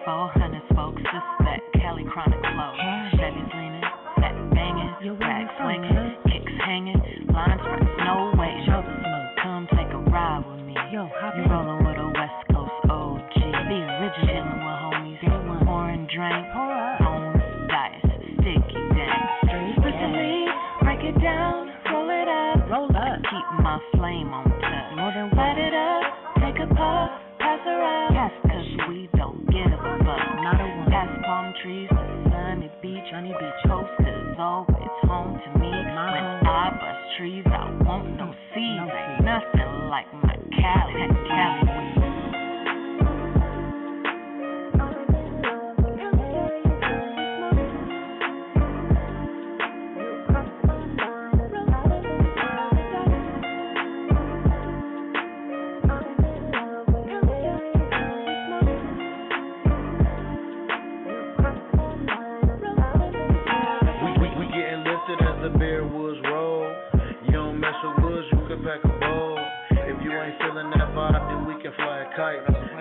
400 folks, this is that Cali chronic flow. Chevy's leaning, that banging, back swinging, kicks hanging, lines right, no way. Come take a ride with me. You rollin' with a West Coast OG. The original, chillin' with homies, pouring drink, on dice, sticky dang. With the lead, break it down, roll it up. Keep my flame on touch. Light it up, take a puff, pass around. Yes, cause we don't give a fuck. Not a one. Past palm trees to sunny beach. Coast is always home to me. When I bust trees, I want no seeds. Ain't nothing like my Cali weed.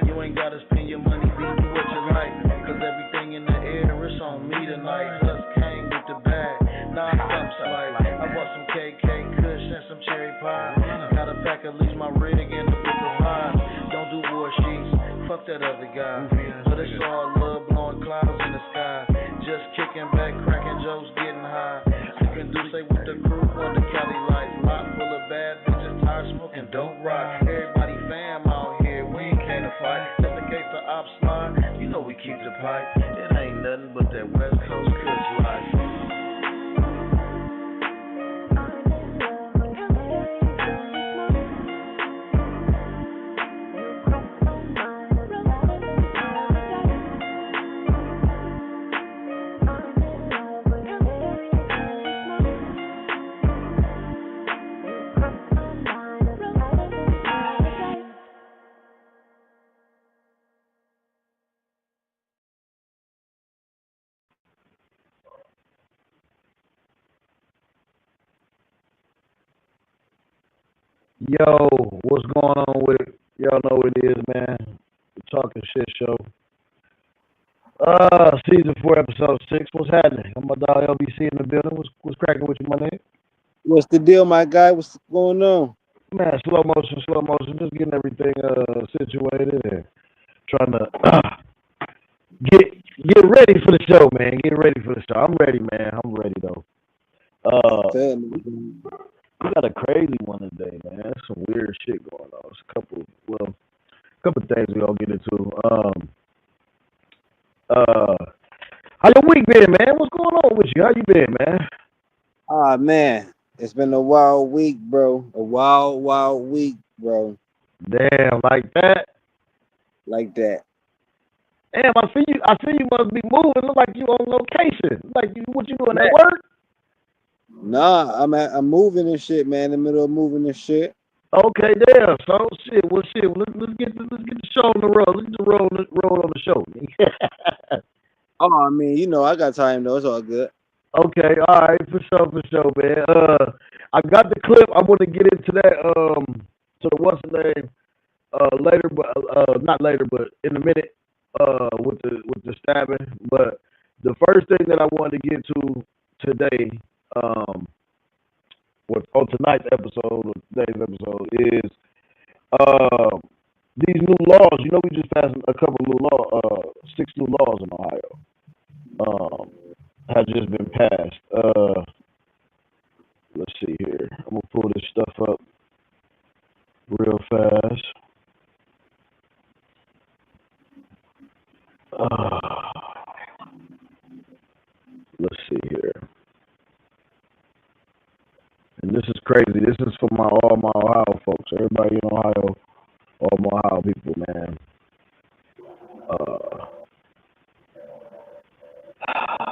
You ain't gotta spend your money, be what you like. Cause everything in the air is on me tonight. Just came with the bag, non-stop slide. I bought some KK Kush and some cherry pie. Got a pack of leaves, my rig and the book of vibes. Don't do war sheets, fuck that other guy. But it's all love, blowing clouds in the sky. Just kicking back, cracking jokes, getting high. Sipping Douce with the crew on the Cali life. Lot full of bad bitches, tired smoking, don't rock. Everybody fam out here, we ain't came to fight. Just in case the ops slide, you know we keep the pipe. It ain't nothing but that West Coast Kush life. Yo, what's going on with it? Y'all know what it is, man. The Talkin Shit show. Season 4, episode 6. What's happening? I'm my dog LBC in the building. What's cracking with you, my nigga? What's the deal, my guy? What's going on? Man, slow motion. Just getting everything situated and trying to get ready for the show, man. Get ready for the show. I'm ready, man. I'm ready though. We got a crazy one today, man. There's some weird shit going on. There's a couple things we gonna get into. How your week been, man? What's going on with you? How you been, man? Ah, man, it's been a wild week, bro. A wild week, bro. Damn, like that. Like that. Damn, I see you must be moving. Look like you on location. Like what you doing Man. at work? Nah, I'm moving and shit, man. In the middle of moving and shit. Okay, damn. So shit. Well, let's get the show on the road. Let's get the roll on the show. Oh, I mean, you know, I got time though. It's all good. Okay, all right, for sure, man. I got the clip. I want to get into that. So what's the name? Later, but not later, but in a minute. With the stabbing. But the first thing that I wanted to get to today, on tonight's episode, or today's episode, is these new laws. You know, we just passed a couple of new 6 new laws in Ohio. Have just been passed. Let's see here. I'm gonna pull this stuff up real fast. Let's see here. And this is crazy. This is for all my Ohio folks. Everybody in Ohio, all my Ohio people, man.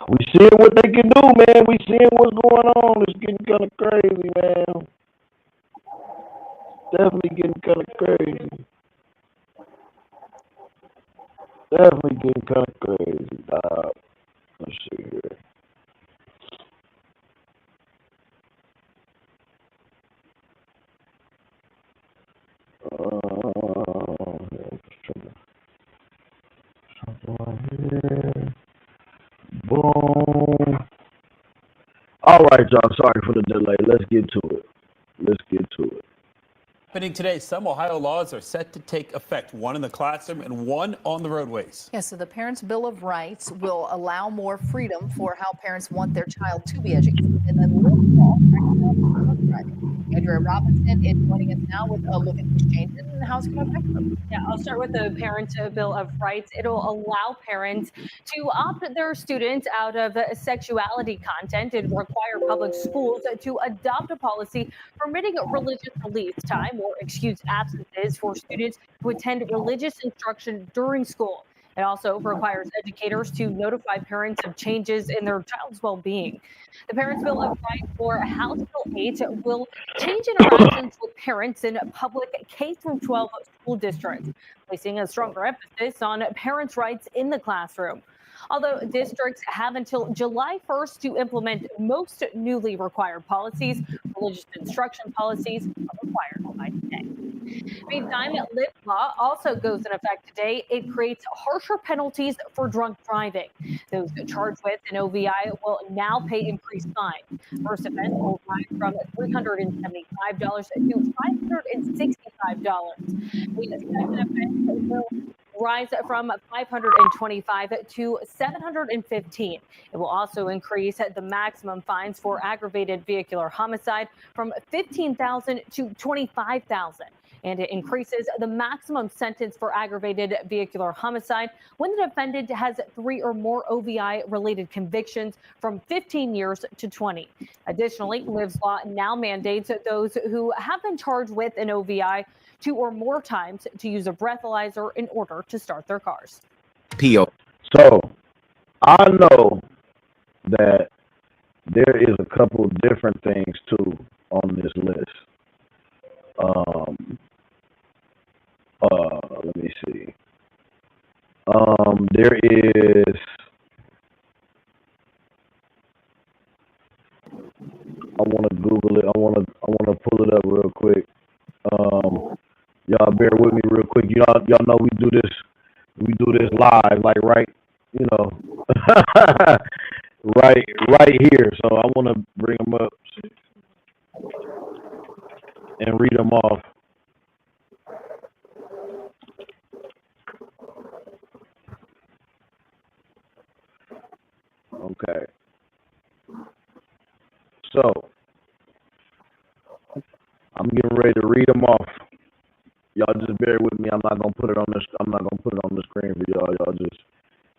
We seeing what they can do, man. We seeing what's going on. It's getting kind of crazy, man. Definitely getting kind of crazy. Definitely getting kind of crazy, dog. Let's see here. All right, y'all. Sorry for the delay. Let's get to it. Let's get to it. Happening today, some Ohio laws are set to take effect, one in the classroom and one on the roadways. Yes, so the Parents' Bill of Rights will allow more freedom for how parents want their child to be educated. And then Liz Law, Andrea Robinson is joining us now with a look at these changes and how it's going to affect them. Yeah, I'll start with the Parent Bill of Rights. It'll allow parents to opt their students out of sexuality content and require public schools to adopt a policy permitting religious release time or excused absences for students who attend religious instruction during school. It also requires educators to notify parents of changes in their child's well-being. The Parents' Bill of Rights for House Bill 8 will change interactions with parents in public K-12 school districts, placing a stronger emphasis on parents' rights in the classroom. Although districts have until July 1st to implement most newly required policies, religious instruction policies are required by today. Meantime, Live Law also goes in effect today. It creates harsher penalties for drunk driving. Those charged with an OVI will now pay increased fines. First offense will rise from $375 to $565. The second offense will rise from $525 to $715. It will also increase the maximum fines for aggravated vehicular homicide from $15,000 to $25,000. And it increases the maximum sentence for aggravated vehicular homicide when the defendant has 3 or more OVI-related convictions from 15 years to 20. Additionally, Liv's Law now mandates those who have been charged with an OVI 2 or more times to use a breathalyzer in order to start their cars. P.O. So, I know that there is a couple of different things, too, on this list. Let me see. There is, I want to Google it. I want to pull it up real quick. Y'all bear with me real quick. Y'all know we do this live, like right, you know, right here. So I want to bring them up and read them off. Okay. So I'm getting ready to read them off. Y'all just bear with me. I'm not gonna put it on the screen for y'all. Y'all just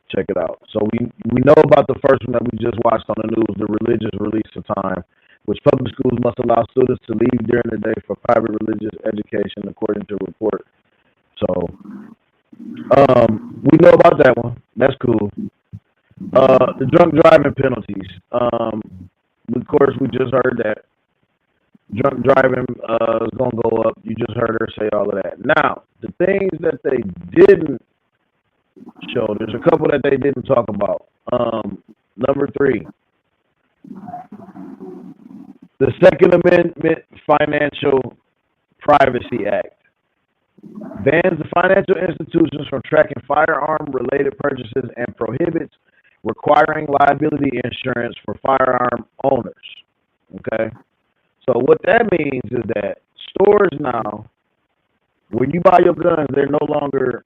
check it out. So we know about the first one that we just watched on the news, the religious release of time, which public schools must allow students to leave during the day for private religious education, according to a report. So we know about that one. That's cool. The drunk driving penalties. Of course, we just heard that drunk driving is gonna go up. You just heard her say all of that. Now, the things that they didn't show, there's a couple that they didn't talk about. Number 3, the Second Amendment Financial Privacy Act bans the financial institutions from tracking firearm-related purchases and prohibits requiring liability insurance for firearm owners. Okay? So what that means is that stores now, when you buy your guns, they're no longer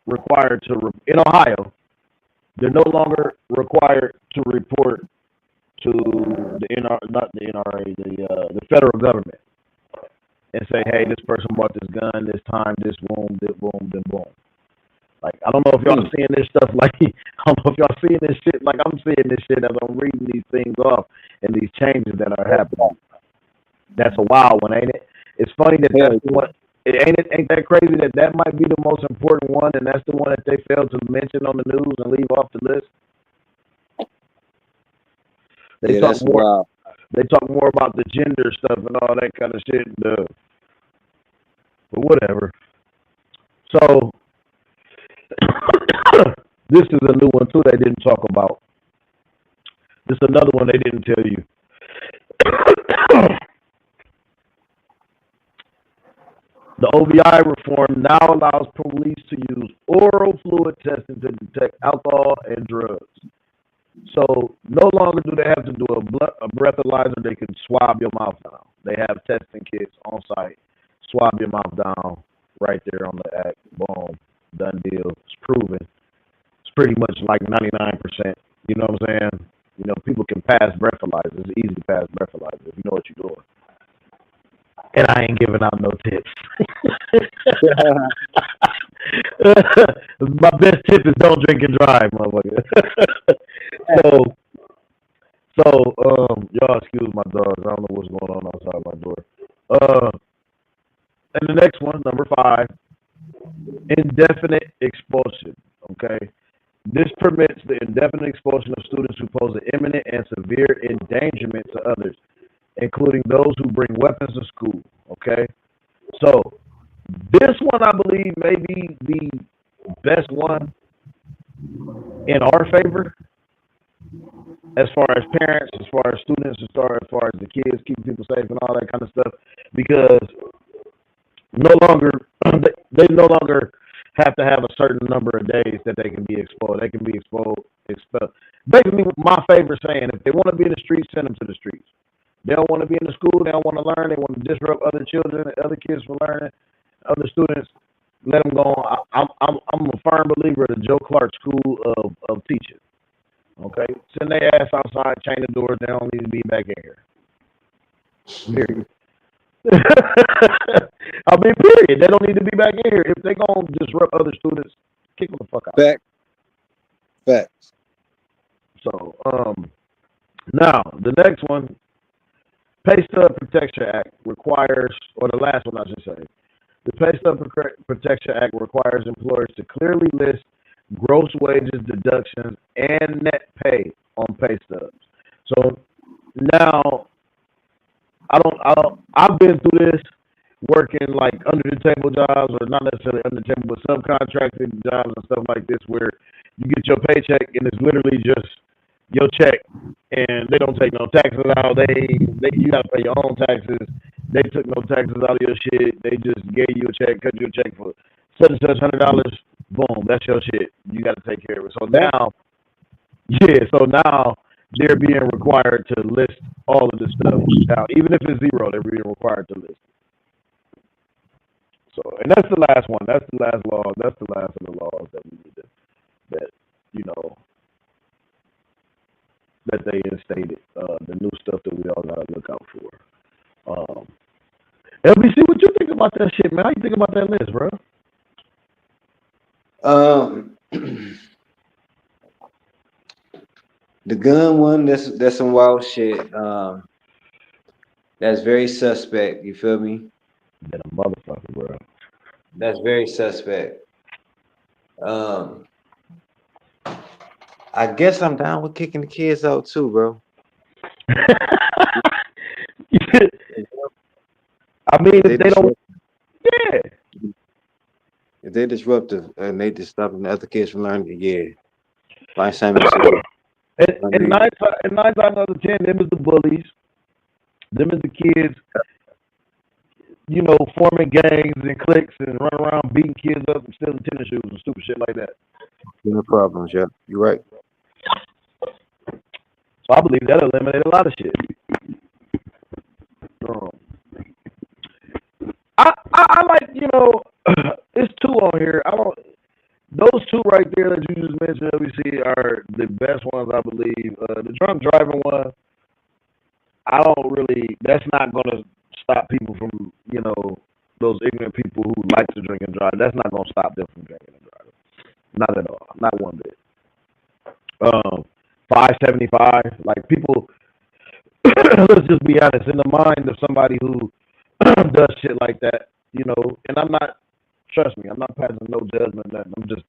required to, in Ohio, they're no longer required to report to the federal government and say, hey, this person bought this gun this time, this boom, then boom. Like, I don't know if y'all seeing this stuff, like, I don't know if y'all seeing this shit, like I'm seeing this shit as I'm reading these things off and these changes that are happening. That's a wild one, ain't it? It's funny that that's the one, ain't that crazy that might be the most important one, and that's the one that they failed to mention on the news and leave off the list? They talk more. Wild. They talk more about the gender stuff and all that kind of shit. But whatever. So this is a new one too they didn't talk about. This is another one they didn't tell you. The OVI reform now allows police to use oral fluid testing to detect alcohol and drugs. So no longer do they have to do a breathalyzer. They can swab your mouth down. They have testing kits on site. Swab your mouth down right there on the act. Boom, done deal. It's proven. It's pretty much like 99%. You know what I'm saying? You know, people can pass breathalyzers. It's easy to pass breathalyzers if you know what you're doing. And I ain't giving out no tips. My best tip is don't drink and drive, motherfucker. so, y'all excuse my dogs. I don't know what's going on outside my door. And the next one, number 5, indefinite expulsion. Okay, this permits the indefinite expulsion of students who pose an imminent and severe endangerment to others, including those who bring weapons to school. Okay, so this one I believe may be the best one in our favor, as far as parents, as far as students, as far as the kids, keeping people safe and all that kind of stuff, because no longer they no longer have to have a certain number of days that they can be exposed. They can be expelled. Basically, my favorite saying: if they want to be in the streets, send them to the streets. They don't want to be in the school. They don't want to learn. They want to disrupt other children, other kids from learning, other students. Let them go on. I'm a firm believer of the Joe Clark School of teaching. Okay, send their ass outside, chain the doors. They don't need to be back in here. Period. I mean, period. They don't need to be back in here. If they gonna disrupt other students, kick them the fuck out. Facts. So, now the next one, Pay Stub Protection Act requires, or the last one I should say, the Pay Stub Protection Act requires employers to clearly list gross wages, deductions, and net pay on pay stubs. So now, I've been through this working like under the table jobs, or not necessarily under the table, but subcontracted jobs and stuff like this, where you get your paycheck and it's literally just your check, and they don't take no taxes out. You gotta pay your own taxes. They took no taxes out of your shit. They just gave you a check, cut you a check for such and such $100. Boom, that's your shit. You got to take care of it. So now, they're being required to list all of this stuff. Now, even if it's zero, they're being required to list. So, and that's the last one. That's the last law. That's the last of the laws that we need to, that that they instated. The new stuff that we all gotta look out for. LBC, what you think about that shit, man? How you think about that list, bro? The gun one, that's some wild shit. That's very suspect. You feel me? That a motherfucker, bro. That's very suspect. I guess I'm down with kicking the kids out too, bro. I mean, if they don't, yeah. If they disruptive and they just stopping the other kids from learning, yeah. Find something. And nine times out of 10, them is the bullies. Them is the kids, forming gangs and cliques and running around beating kids up and stealing tennis shoes and stupid shit like that. No problems, yeah. You're right. So I believe that eliminated a lot of shit. I like, it's two on here. Those two right there that you just mentioned, LBC, are the best ones, I believe. The drunk driving one, that's not going to stop people from, those ignorant people who like to drink and drive. That's not going to stop them from drinking and driving. Not at all. Not one bit. 575, like people, let's just be honest, in the mind of somebody who does shit like that, and I'm not passing no judgment, nothing. I'm just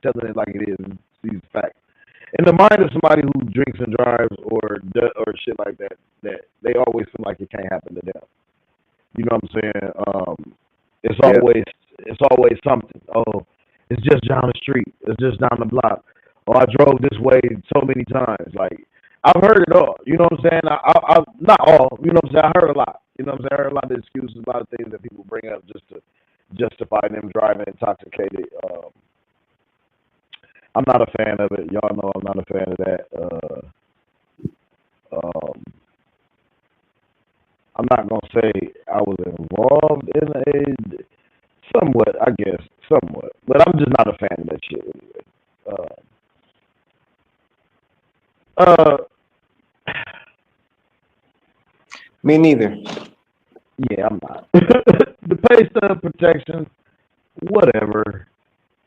telling it like it is. These facts. In the mind of somebody who drinks and drives or shit like that, that they always feel like it can't happen to them. You know what I'm saying? It's always something. Oh, it's just down the street. It's just down the block. Oh, I drove this way so many times. Like, I've heard it all. You know what I'm saying? I not all. You know what I'm saying? I heard a lot. You know what I'm saying? I heard a lot of excuses, a lot of things that people bring up just to justify them driving intoxicated. I'm not a fan of it. Y'all know I'm not a fan of that. I'm not gonna say I was involved in somewhat, I guess, somewhat, but I'm just not a fan of that shit anyway. Uh, Me neither. yeah, I'm not. The pay stub protection, whatever.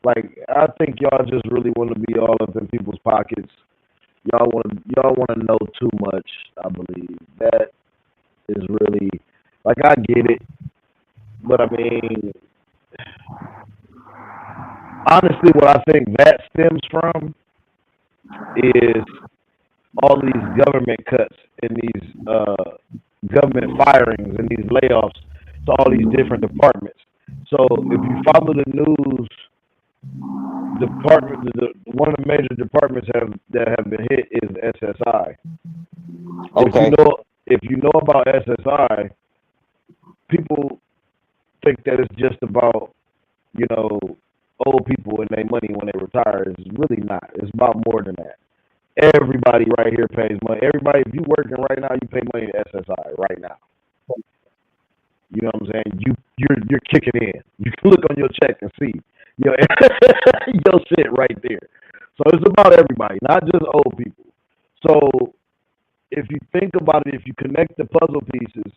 Like, I think y'all just really want to be all up in people's pockets. Y'all want to know too much. I believe that is really, like, I get it, but I mean, honestly, what I think that stems from is all these government cuts and these government firings and these layoffs to all these different departments. So if you follow the news, one of the major departments that have been hit is SSI. Okay. If you know about SSI, people think that it's just about, you know, old people and their money when they retire. It's really not. It's about more than that. Everybody right here pays money. Everybody, if you working right now, you pay money to SSI right now. You know what I'm saying? You're kicking in. You can look on your check and see your your shit right there. So it's about everybody, not just old people. So if you think about it, if you connect the puzzle pieces,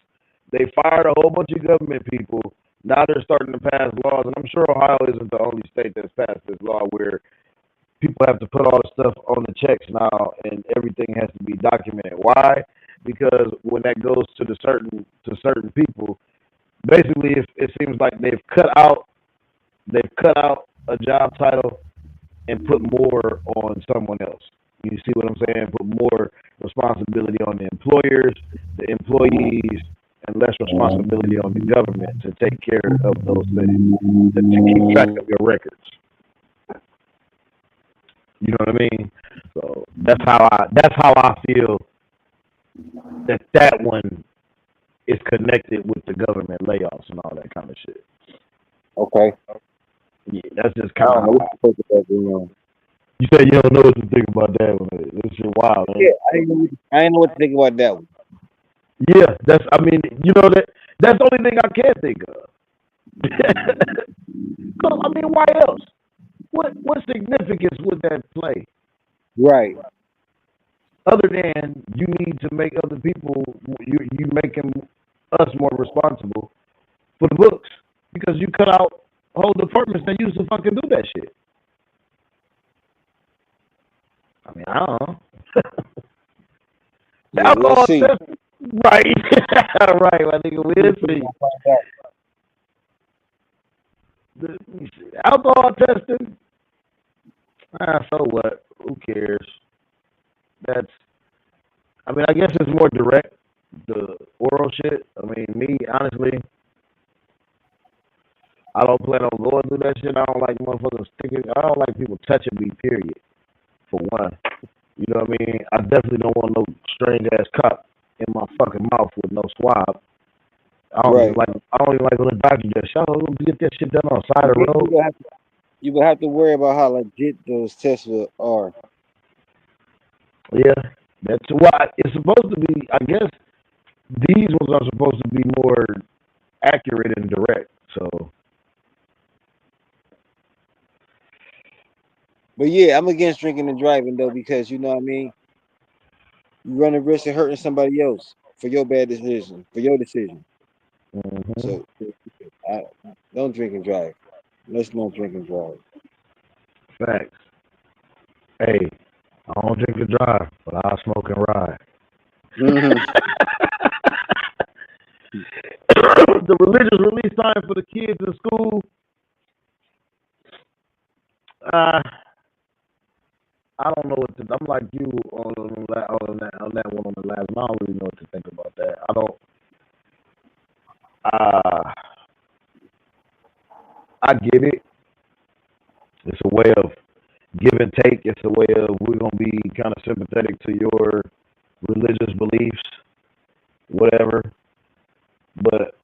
they fired a whole bunch of government people. Now they're starting to pass laws, and I'm sure Ohio isn't the only state that's passed this law where people have to put all the stuff on the checks now, and everything has to be documented. Why? Because when that goes to certain people, basically it seems like they've cut out a job title and put more on someone else. You see what I'm saying? Put more responsibility on the employers, the employees, and less responsibility on the government to take care of those things, to keep track of your records. You know what I mean? So that's how I feel that one is connected with the government layoffs and all that kind of shit. Okay. Yeah, that's just I kind don't know of what to think about that. You say you don't know what to think about that one. This shit wild, man. Yeah, I didn't know what to think about that one. Yeah, that's the only thing I can think of. Cause I mean, why else? What significance would that play? Right. Other than you need to make other people, you making us more responsible for the books because you cut out whole departments that used to fucking do that shit. I mean, I don't know. Yeah, Alcohol let's see. testing, right? Right, I think we'll see. Alcohol testing. So what? Who cares? I guess it's more direct, the oral shit. I mean, me, honestly, I don't plan on going through that shit. I don't like motherfuckers sticking. I don't like people touching me, period, for one. You know what I mean? I definitely don't want no strange-ass cop in my fucking mouth with no swab. I don't even like when the doctor just shut up, get that shit done on the side of the road. You will have to worry about how legit those tests are. Yeah, that's why it's supposed to be. I guess these ones are supposed to be more accurate and direct. So, but yeah, I'm against drinking and driving though because you know what I mean. You run the risk of hurting somebody else for your bad decision, for your decision. mm-hmm. So, don't drink and drive. Let's not drink and drive. Facts. Hey, I don't drink and drive, but I smoke and ride. Mm-hmm. The religious release time for the kids in school. I don't know what to. I'm like you on that one on the last one. I don't really know what to think about that. I don't. I get it. It's a way of give and take. It's a way of we're gonna be kind of sympathetic to your religious beliefs, whatever. But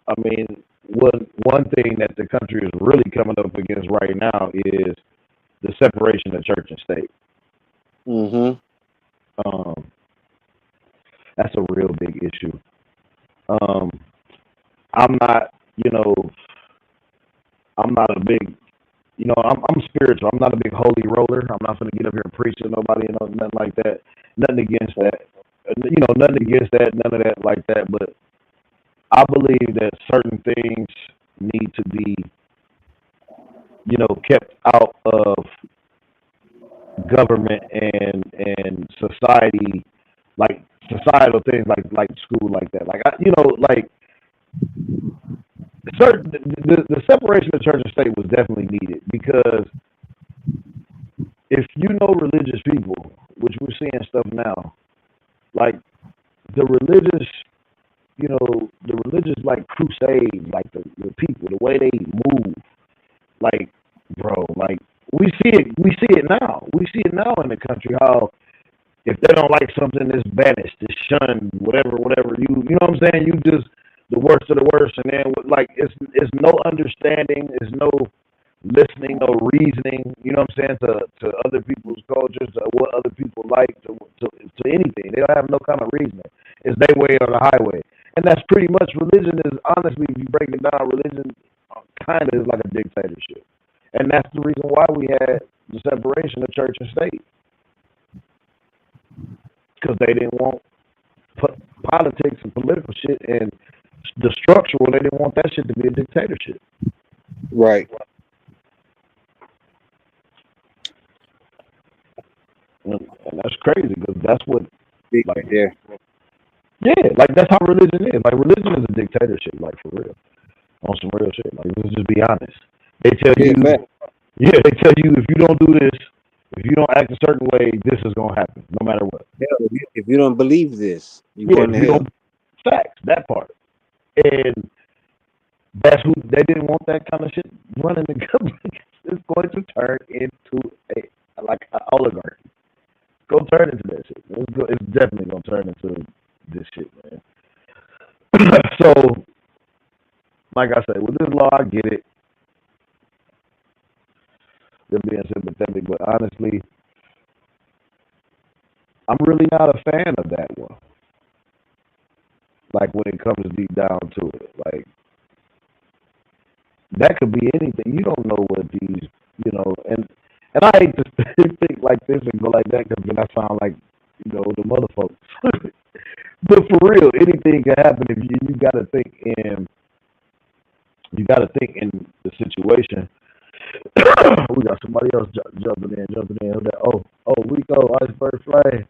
I mean, one thing that the country is really coming up against right now is the separation of church and state. Mm-hmm. That's a real big issue. I'm not, I'm not a big, I'm spiritual. I'm not a big holy roller. I'm not going to get up here and preach to nobody, nothing like that. Nothing against that. Nothing against that, none of that like that. But I believe that certain things need to be, kept out of government and society, like societal things like school like that. Certain the separation of church and state was definitely needed, because if you know religious people, which we're seeing stuff now, like the religious, the religious like crusades, like the people, the way they move, like bro, like we see it now. We see it now in the country, how if they don't like something, it's banished, it's shunned, whatever, you know what I'm saying? You just the worst of the worst, and then like it's no understanding, it's no listening, no reasoning, you know what I'm saying, to other people's cultures, to what other people like, to anything. They don't have no kind of reasoning. It's their way or the highway. And that's pretty much religion is, honestly, if you break it down, religion kind of is like a dictatorship. And that's the reason why we had the separation of church and state. Because they didn't want politics and political shit and the structural, they didn't want that shit to be a dictatorship. Right. And that's crazy, because that's what, like, yeah, like that's how religion is. Like religion is a dictatorship, like for real, on some real shit. Like let's just be honest. They tell you, they tell you if you don't do this, if you don't act a certain way, this is gonna happen, no matter what. If you don't believe this, you're going to hell. Facts, that part. And that's who they didn't want that kind of shit running the government. It's going to turn into an oligarchy. Go turn into that shit. It's definitely gonna turn into this shit, man. So, like I said, with this law, I get it. They're being sympathetic, but honestly, I'm really not a fan of that one. Like when it comes deep down to it, like that could be anything. You don't know what these, and I hate to think like this and go like that, because then I sound like, the motherfuckers. But for real, anything can happen if you gotta think in the situation. We got somebody else jumping in. Oh, Rico, Iceberg Flame.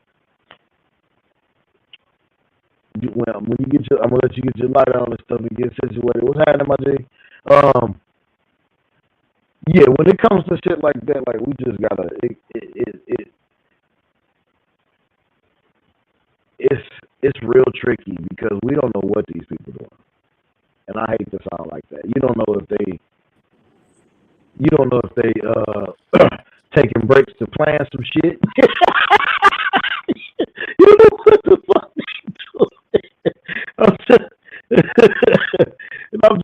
When you get I'm gonna let you get your light on and stuff and get situated. What's happening, my G? Yeah, when it comes to shit like that, like we just gotta it's real tricky, because we don't know what these people are doing. And I hate to sound like that. You don't know if they taking breaks to plan some shit. You know what the fuck they doing? I'm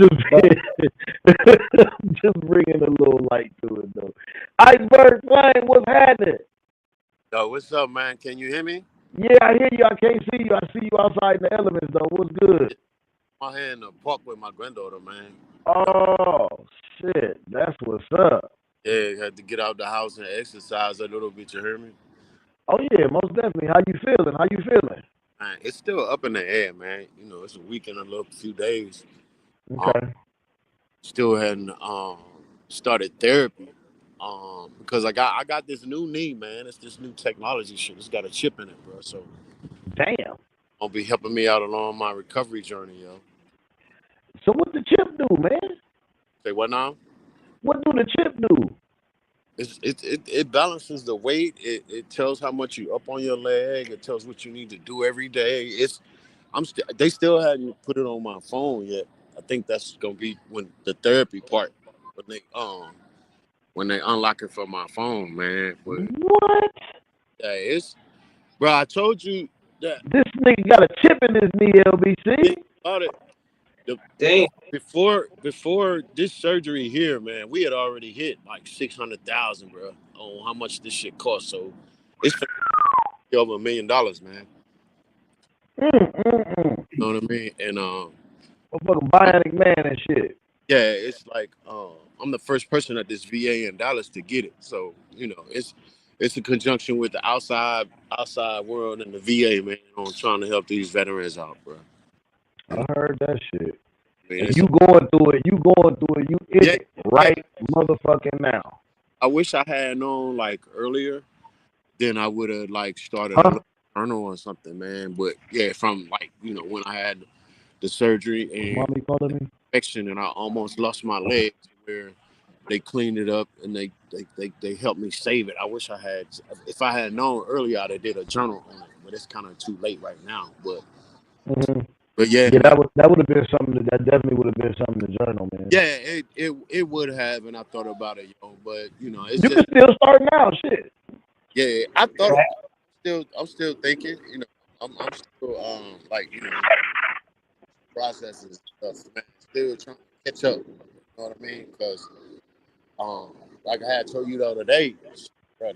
just bringing a little light to it, though. Iceberg Flame, what's happening? Yo, what's up, man? Can you hear me? Yeah, I hear you. I can't see you. I see you outside in the elements, though. What's good? I'm here in the park with my granddaughter, man. Oh, shit. That's what's up. Yeah, had to get out the house and exercise a little bit, you hear me? Oh, yeah, most definitely. How you feeling? Man, it's still up in the air, man. It's a week and a few days. Okay. Still hadn't started therapy. Because I got this new knee, man. It's this new technology shit. It's got a chip in it, bro. So damn. It'll be helping me out along my recovery journey, yo. So what the chip do, man? Say what now? What do the chip do? It balances the weight. It tells how much you up on your leg. It tells what you need to do every day. They still hadn't put it on my phone yet. I think that's gonna be when the therapy part, when they unlock it from my phone, man. But what? Yeah, bro. I told you that this nigga got a chip in his knee, LBC. About it. The, before this surgery here, man, we had already hit like 600,000, bro, on how much this shit costs. So it's over $1 million, man. You know what I mean? And Motherfucking bionic man and shit. yeah, it's like I'm the first person at this VA in Dallas to get it. So it's a conjunction with the outside world and the VA, man, on trying to help these veterans out, bro. I heard that shit. I mean, And you going through it. You in yeah, it right motherfucking now. I wish I had known like earlier, then I would have like started Huh? a journal or something, man. But yeah, from like when I had the surgery and Mommy calling me? infection, and I almost lost my leg, where they cleaned it up and they helped me save it. I wish I had. If I had known earlier, I'd have did a journal on it. But it's kind of too late right now. But yeah, Yeah, man. that would have been something. That definitely would have been something to journal, man. Yeah, it would have, and I thought about it, but it's you just. can still start now, shit. Yeah, I thought. I'm still thinking. I'm still like processes stuff, man. Still trying to catch up. You know what I mean? Because like I had told you the other day, bro,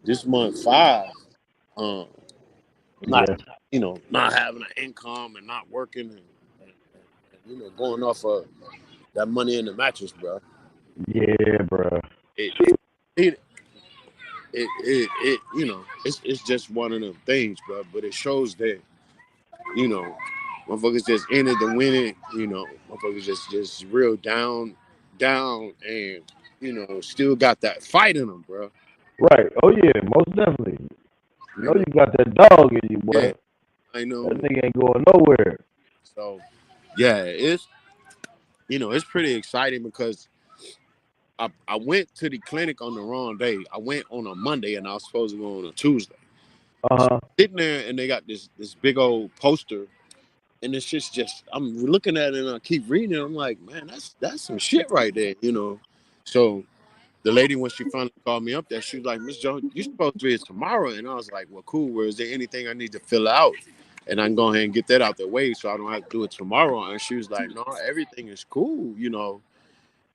this month 5, not not having an income and not working and going off of that money in the mattress, bro. Yeah, bro. It's just one of them things, bro. But it shows that motherfuckers just entered the winning. Motherfuckers just real down, and still got that fight in them, bro. Right. Oh yeah, most definitely. You got that dog in you, boy. Yeah, I know. That nigga ain't going nowhere. So, yeah, it's pretty exciting because I went to the clinic on the wrong day. I went on a Monday and I was supposed to go on a Tuesday. So sitting there and they got this big old poster, and it's just I'm looking at it and I keep reading it. I'm like, man, that's some shit right there, So the lady, when she finally called me up there, she was like, Miss Jones, you're supposed to be here tomorrow. And I was like, well, cool. Well, is there anything I need to fill out? And I can go ahead and get that out the way so I don't have to do it tomorrow. And she was like, no, everything is cool,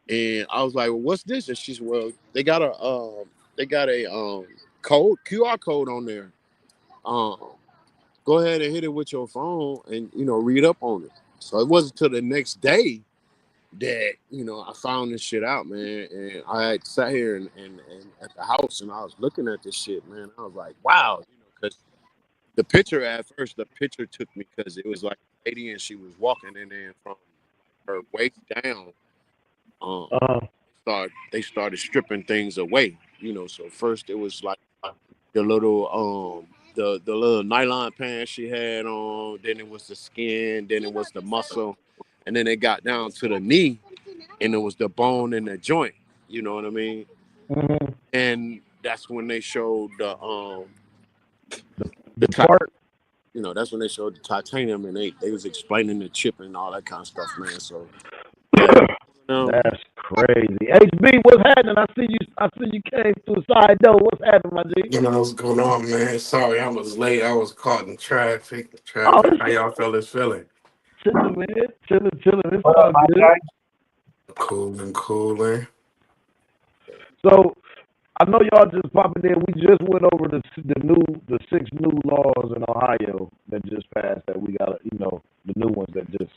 And I was like, well, what's this? And she said, well, they got a code, QR code on there. Go ahead and hit it with your phone and read up on it. So it wasn't until the next day that I found this shit out, man. And I had sat here and at the house and I was looking at this shit, man. I was like, wow, because the picture took me because it was like a lady and she was walking, and then from her waist down, they started stripping things away, So first it was like the little the little nylon pants she had on, then it was the skin, then it was the muscle, and then it got down to the knee, and it was the bone and the joint. You know what I mean? And that's when they showed the part. That's when they showed the titanium, and they was explaining the chip and all that kind of stuff, man. So yeah. That's crazy. HB, what's happening? I see you came through the side door. What's happening, my G? You know what's going on, man. Sorry, I was late. I was caught in traffic. How y'all fellas feeling? Chilling, man. Chilling. It's all good. Cooling. So I know y'all just popping in. We just went over the 6 new laws in Ohio that just passed. That we got, the new ones that just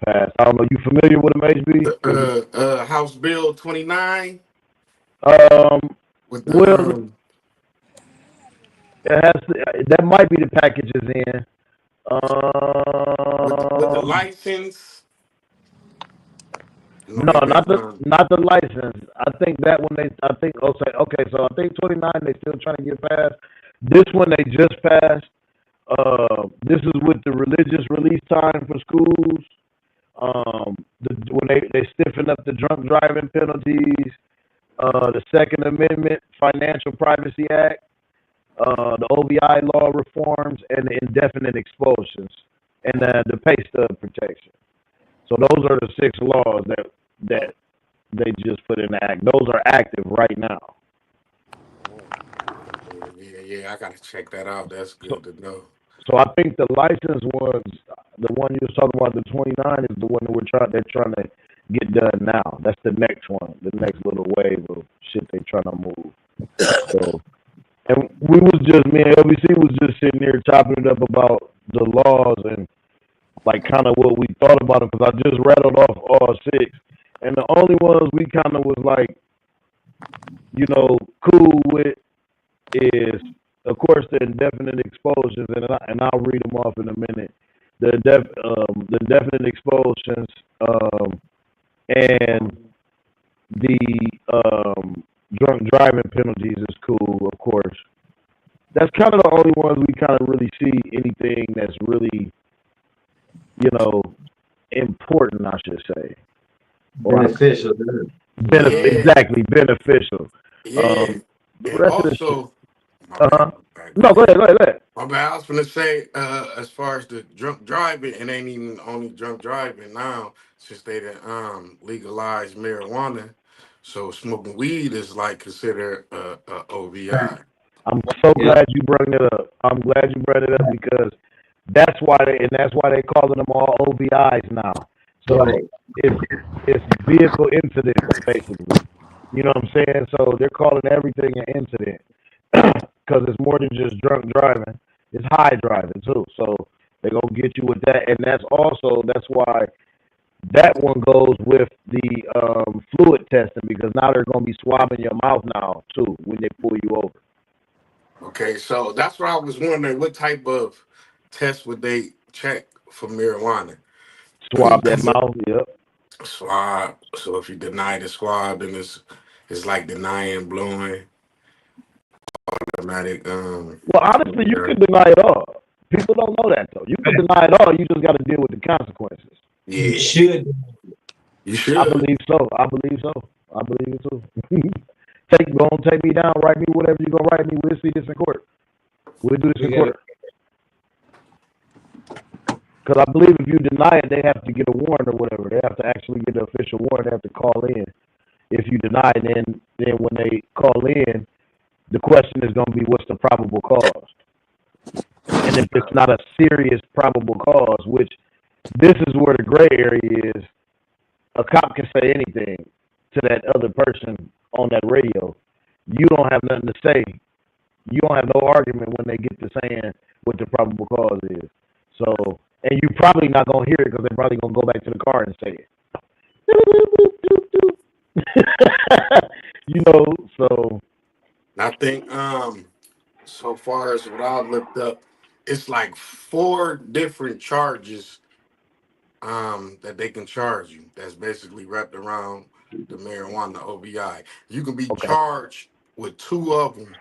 passed. I don't know. You familiar with them, HB? House Bill 29. With the, it has to, that might be the packages in. With the license. No, not the license. I think that one so I think 29 they still trying to get passed. This one they just passed. This is with the religious release time for schools. When they stiffen up the drunk driving penalties, the Second Amendment, Financial Privacy Act, the FBi law reforms, and the indefinite expulsions, and the pay stub protection. So those are the 6 laws that they just put in the act. Those are active right now. Yeah, I gotta check that out. That's good to know. So I think the license ones, the one you was talking about, the 29, is the one that they're trying to get done now. That's the next one, the next little wave of shit they're trying to move. So, and me and LBC was just sitting there chopping it up about the laws and like kind of what we thought about them, because I just rattled off all 6, and the only ones we kind of was like, you know, cool with is, of course, the indefinite expulsions, and I'll read them off in a minute. The indefinite expulsions, and the drunk driving penalties is cool, of course. That's kind of the only ones we kind of really see anything that's really, you know, important, I should say. Beneficial. Exactly, beneficial. Yeah. The And rest of the shit. also, my bad. No, go ahead. My bad. I was gonna say, as far as the drunk driving, it ain't even only drunk driving now, since they done legalized marijuana. So smoking weed is like considered a OVI. I'm so glad you brought it up. I'm glad you brought it up, because that's why they calling them all OVIs now. So it's vehicle incidents, basically. You know what I'm saying? So they're calling everything an incident, because it's more than just drunk driving. It's high driving too. So they're gonna get you with that, and that's why that one goes with the fluid testing, because now they're gonna be swabbing your mouth now too when they pull you over. Okay, so that's what I was wondering. What type of test would they check for marijuana? Swab that mouth, yep. Swab. So if you deny the swab, then it's like denying blowing. Automatic. Well, honestly, you can deny it all. People don't know that though. You can deny it all. You just got to deal with the consequences. Yeah. You should. I believe so. I believe it too. Take me down. Write me whatever you're gonna write me. We'll see this in court. We'll do this in court. Because I believe if you deny it, they have to get a warrant or whatever. They have to actually get an official warrant. They have to call in. If you deny it, then when they call in, the question is going to be, what's the probable cause? And if it's not a serious probable cause, which this is where the gray area is, a cop can say anything to that other person on that radio. You don't have nothing to say. You don't have no argument when they get to saying what the probable cause is. So, and you're probably not going to hear it, because they're probably going to go back to the car and say it. You know, so. I think so far as what I looked up, it's like 4 different charges that they can charge you. That's basically wrapped around the marijuana OVI. You can be charged with 2 of them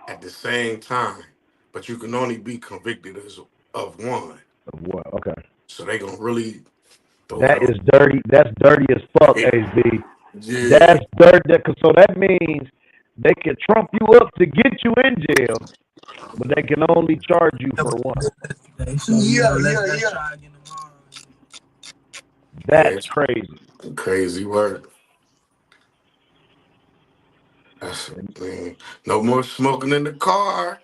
at the same time, but you can only be convicted of 1. Of what? Okay. So they gonna really that is dirty. That's dirty as fuck, HB. Yeah. That's dirty. So that means they can trump you up to get you in jail, but they can only charge you for 1. That's crazy. Crazy work. Man, no more smoking in the car.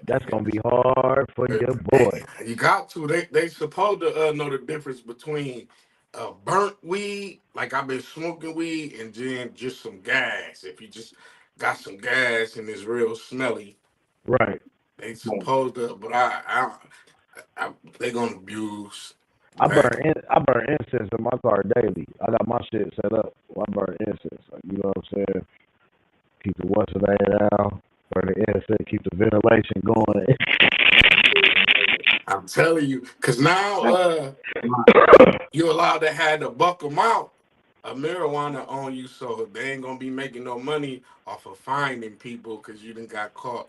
That's gonna be hard for your boy. You got to. They supposed to know the difference between burnt weed, like I've been smoking weed, and then just some gas. If you just got some gas and it's real smelly, right? They supposed to, but I they gonna abuse. I burn incense in my car daily. I got my shit set up. I burn incense. You know what I'm saying? Keep the what's the name down. Burn the incense. Keep the ventilation going. I'm telling you, because now you're allowed to have to buck them out of marijuana on you, so they ain't gonna be making no money off of finding people because you done got caught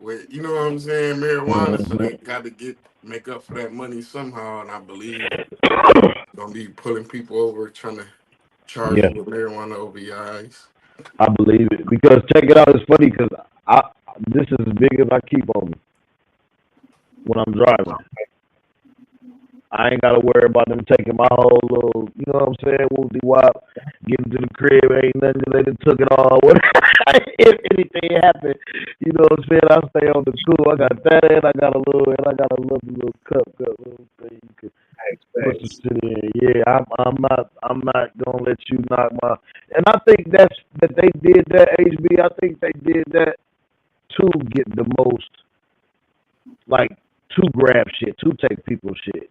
with, you know what I'm saying, marijuana. So they got to make up for that money somehow, and I believe gonna be pulling people over trying to charge you with marijuana OVIs. I believe it, because check it out. It's funny because this is as big as I keep on me when I'm driving. I ain't got to worry about them taking my whole little, you know what I'm saying, whoopty wop. Getting to the crib ain't nothing. They done took it all. If anything happened, you know what I'm saying? I stay on the cool. I got that, and I got a little cup, little thing you can put some shit in. Yeah, I'm not gonna let you knock my. And I think that they did that, HB. I think they did that to get the most, like, to grab shit, to take people's shit,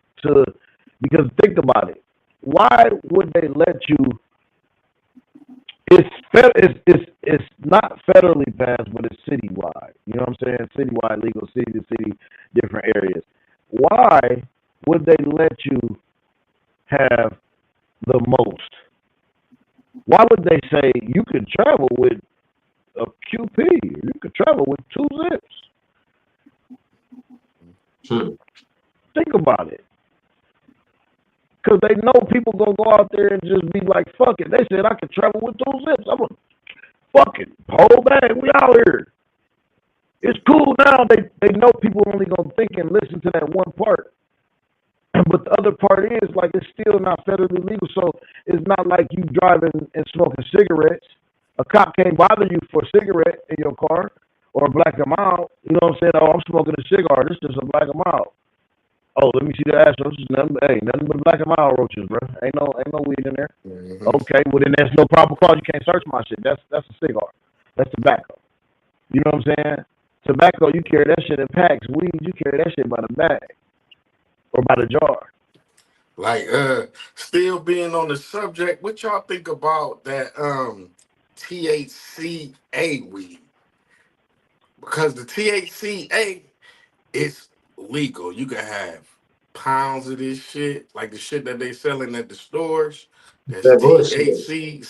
because think about it. Why would they let you? It's not federally passed, but it's citywide. You know what I'm saying? Citywide, legal, city to city, different areas. Why would they let you have the most? Why would they say you could travel with a QP? You could travel with 2 zips. Think about it. Because they know people gonna go out there and just be like, fuck it. They said I could travel with 2 zips. I'm gonna fuck it. Whole bag, we out here. It's cool now. They know people only gonna think and listen to that one part. But the other part is, like, it's still not federally legal. So it's not like you driving and smoking cigarettes. A cop can't bother you for a cigarette in your car or black them out. You know what I'm saying? Oh, I'm smoking a cigar. This is a black them out. Oh, let me see the ass. Nothing but black and mild roaches, bro. Ain't no weed in there. Mm-hmm. Okay, well then that's no probable cause. You can't search my shit. That's a cigar. That's tobacco. You know what I'm saying? Tobacco, you carry that shit in packs. Weed, you carry that shit by the bag or by the jar. Like, still being on the subject, what y'all think about that THCA weed? Because the THCA is legal. You can have pounds of this shit, like the shit that they selling at the stores. That's THC/A.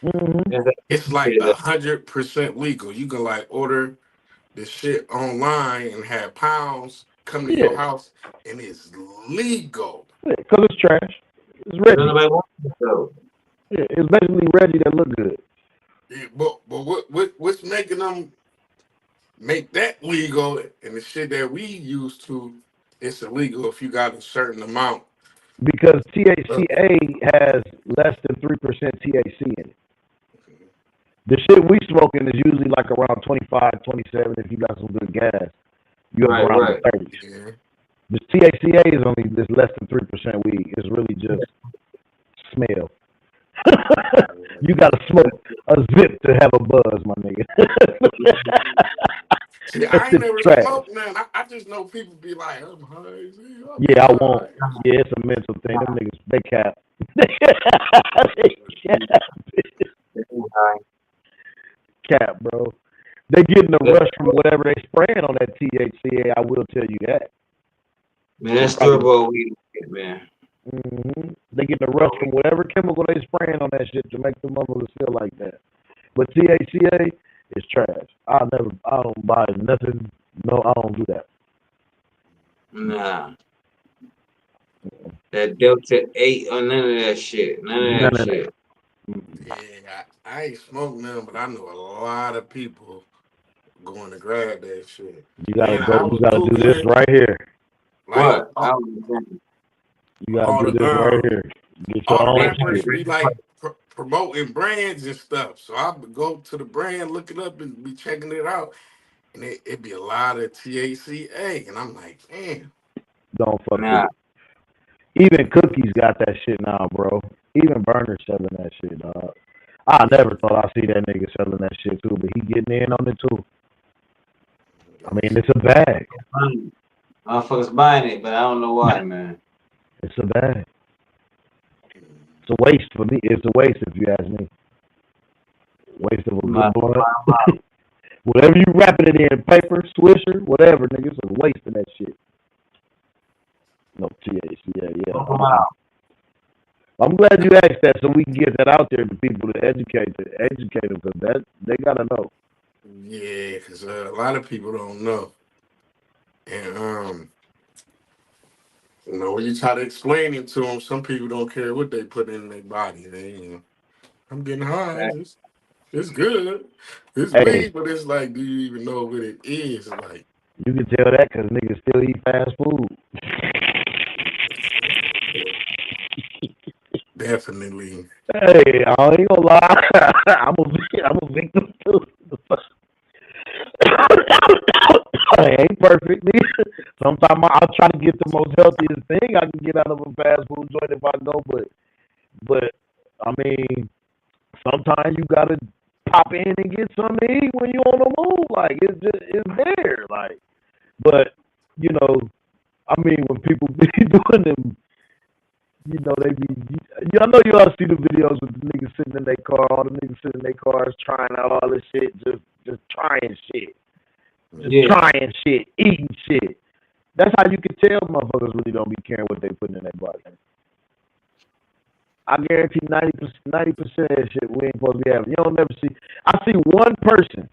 Mm-hmm. It's like 100% legal. You can, like, order this shit online and have pounds come to your house, and it's legal. Because it's trash. It's Reggie. Yeah, it's basically Reggie that look good. Yeah, but what's making them make that legal, and the shit that we used to, it's illegal if you got a certain amount. Because THCA has less than 3% THC in it. The shit we smoking is usually like around 25, 27 if you got some good gas. You're around the 30s. Yeah. The THCA is only this less than 3% weed. It's really just smell. You gotta smoke a zip to have a buzz, my nigga. See, I ain't never smoked, man. I just know people be like, I'm high. Yeah, I won't. Yeah, it's a mental thing. Them niggas, they cap. Cap, bro. They getting a rush from whatever they spraying on that THCA. I will tell you that. Man, that's turbo weed, man. Mm-hmm. They getting a rush from whatever chemical they spraying on that shit to make the motherfuckers feel like that. But THCA is trash. I don't buy nothing. No, I don't do that. Nah. That Delta 8 or none of that shit. None of that shit. Yeah, I ain't smoked none, but I know a lot of people going to grab that shit. You gotta You gotta do this right here. Like, what? You gotta do this right here. Get your all own rappers shit. be like promoting brands and stuff. So I would go to the brand, look it up, and be checking it out. And it be a lot of THCA. And I'm like, damn. Don't fuck with it. Even Cookies got that shit now, bro. Even Burner selling that shit, dog. I never thought I'd see that nigga selling that shit too, but he getting in on it too. I mean, it's a bag. Motherfuckers buying it, but I don't know why, man. It's a bag. It's a waste for me. It's a waste if you ask me. Waste of a good blunt. Whatever you wrapping it in, paper, swisher, whatever, nigga, it's a waste of that shit. No THC, yeah. Wow. I'm glad you asked that so we can get that out there to people to educate them, because that they gotta know. Yeah, because a lot of people don't know. And when you try to explain it to them, some people don't care what they put in their body. I'm getting high. It's good. It's weed, but it's like, do you even know what it is? Like, you can tell that because niggas still eat fast food. Definitely. Hey, I ain't gonna lie. I'm a victim too. I ain't perfect. Sometimes I'll try to get the most healthiest thing I can get out of a fast food joint if I go, but I mean, sometimes you gotta pop in and get something to eat when you on the move. Like it's there. Like, but you know, I mean, when people be doing them, you know, they be. I know you all see the videos with the niggas sitting in their car, all the niggas sitting in their cars trying out all this shit, just trying shit, Yeah. trying shit, eating shit. That's how you can tell motherfuckers really don't be caring what they putting in their body. I guarantee 90% of that shit we ain't supposed to be having. You don't never see. I see one person,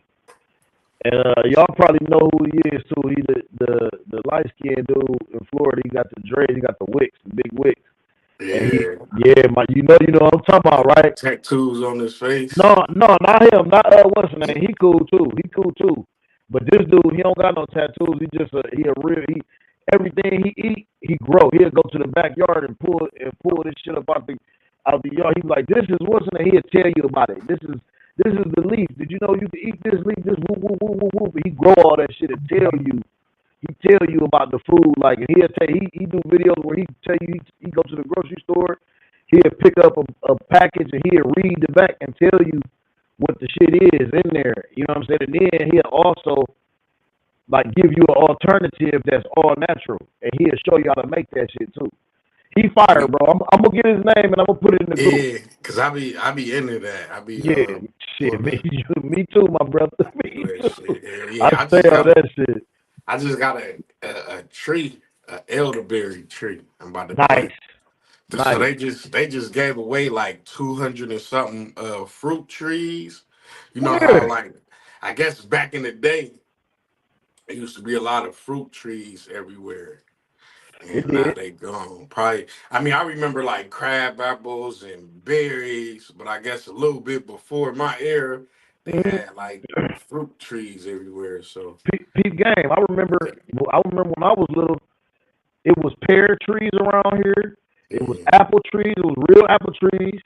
and y'all probably know who he is too. He the light skinned dude in Florida. He got the dreads. He got the wicks, the big wicks. And Yeah. you know what I'm talking about, right? Tattoos on his face. No, not him. Not what's his name? He cool too. But this dude, he don't got no tattoos. He just everything he eat, he grow. He'll go to the backyard and pull this shit up out the yard. He's like, this is what's in there. He'll tell you about it. This is the leaf. Did you know you can eat this leaf? This woo woo woo woo woo. He grow all that shit and tell you. He tell you about the food, like, and he'll tell he do videos where he tell you he go to the grocery store, he'll pick up a package and he'll read the back and tell you what the shit is in there. You know what I'm saying? And then he'll also like give you an alternative that's all natural, and he'll show you how to make that shit too. He fire, bro. I'm gonna get his name and I'm gonna put it in the group. Yeah, cause I be into that. I be Shit, on me too, my brother. Me that too. shit. I Yeah, stay on that shit. I just got a tree, a elderberry tree. I'm about to Nice, plant. So nice. they just gave away like 200 and something fruit trees. You know how Where? like I guess back in the day there used to be a lot of fruit trees everywhere. It And now did. they gone. Probably I mean I remember like crab apples and berries, but I guess a little bit before my era they Mm-hmm. had like fruit trees everywhere. So Peep game. I remember when I was little, it was pear trees around here. It was yeah, apple trees. It was real apple trees.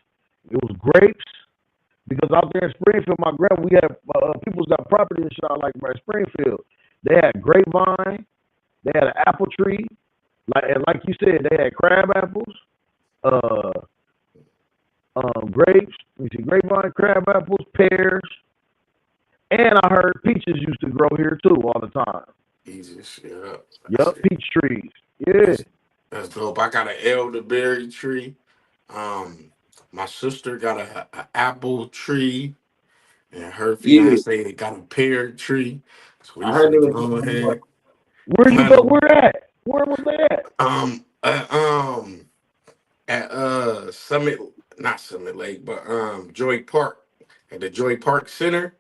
It was grapes. Because out there in Springfield, my grandma, we had people's got property and shit out like by Springfield. They had grapevine. They had an apple tree. Like you said, they had crab apples, uh, grapes. We see grapevine, crab apples, pears, and I heard peaches used to grow here too all the time. Jesus, yeah. Yup, peach trees. Yeah. That's dope. I got an elderberry tree. Um, my sister got a apple tree, and her Yeah. fiance got a pear tree. So we I heard they finna were go talking about. ahead Where you plant go? them. Where at? Where was they at? Um, uh, um, at Summit, not Summit Lake, but Joy Park at the Joy Park Center.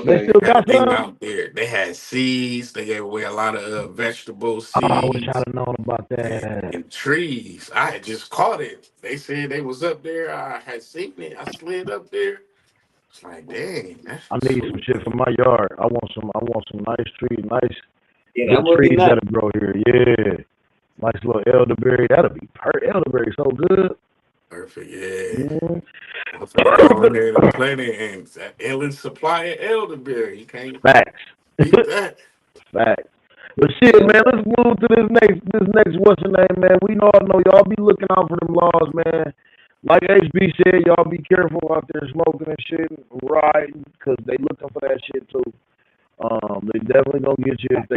They Okay. still Had a got thing some? out there. They had seeds. They gave away a lot of vegetable I wish I'd seeds. have known about that. And trees. I had just caught it. They said they was up there. I had seen it. I slid up there. It's like, dang, that's I need some sweet. shit for my yard. I want some nice trees, nice Yeah, that good would be trees nice. that'll grow here. Yeah. Nice little elderberry. That'll be elderberry so good. Perfect. Yeah. Mm. I'm finna go in there and plant it. And it's an endless supply of elderberry. You can't Facts. beat that. Facts. But shit, Yeah. man, let's move to this next what's the name, man. We all know y'all be looking out for them laws, man. Like HB said, y'all be careful out there smoking and shit, and riding, cause they looking for that shit too. They definitely gonna get you if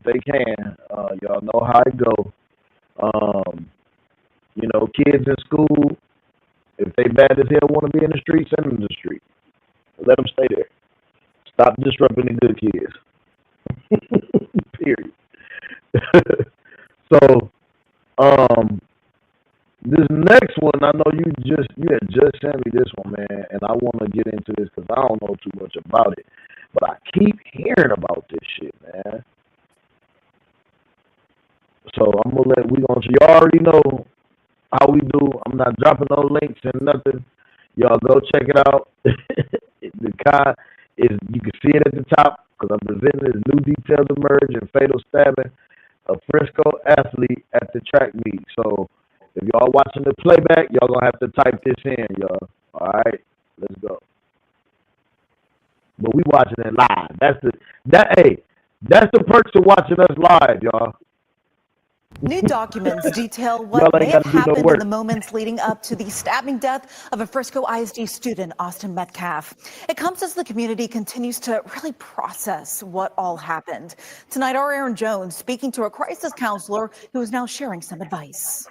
they can. Y'all know how it go. You know, kids in school, if they bad as hell want to be in the street, send them to the street. Let them stay there. Stop disrupting the good kids. Period. So, this next one, I know you had just sent me this one, man, and I want to get into this because I don't know too much about it, but I keep hearing about this shit, man. So you already know how we do. I'm not dropping no links and nothing. Y'all go check it out. The guy you can see it at the top because I'm presenting this new detailed emerge and fatal stabbing a Frisco athlete at the track meet. So If y'all watching the playback, y'all gonna have to type this in, y'all. All right, let's go. But we watching it live. That's the perks of watching us live, y'all. New documents detail Y'all what may ain't have gotta do no happened in work. the moments leading up to the stabbing death of a Frisco ISD student, Austin Metcalf. It comes as the community continues to really process what all happened. Tonight, our Aaron Jones speaking to a crisis counselor who is now sharing some advice.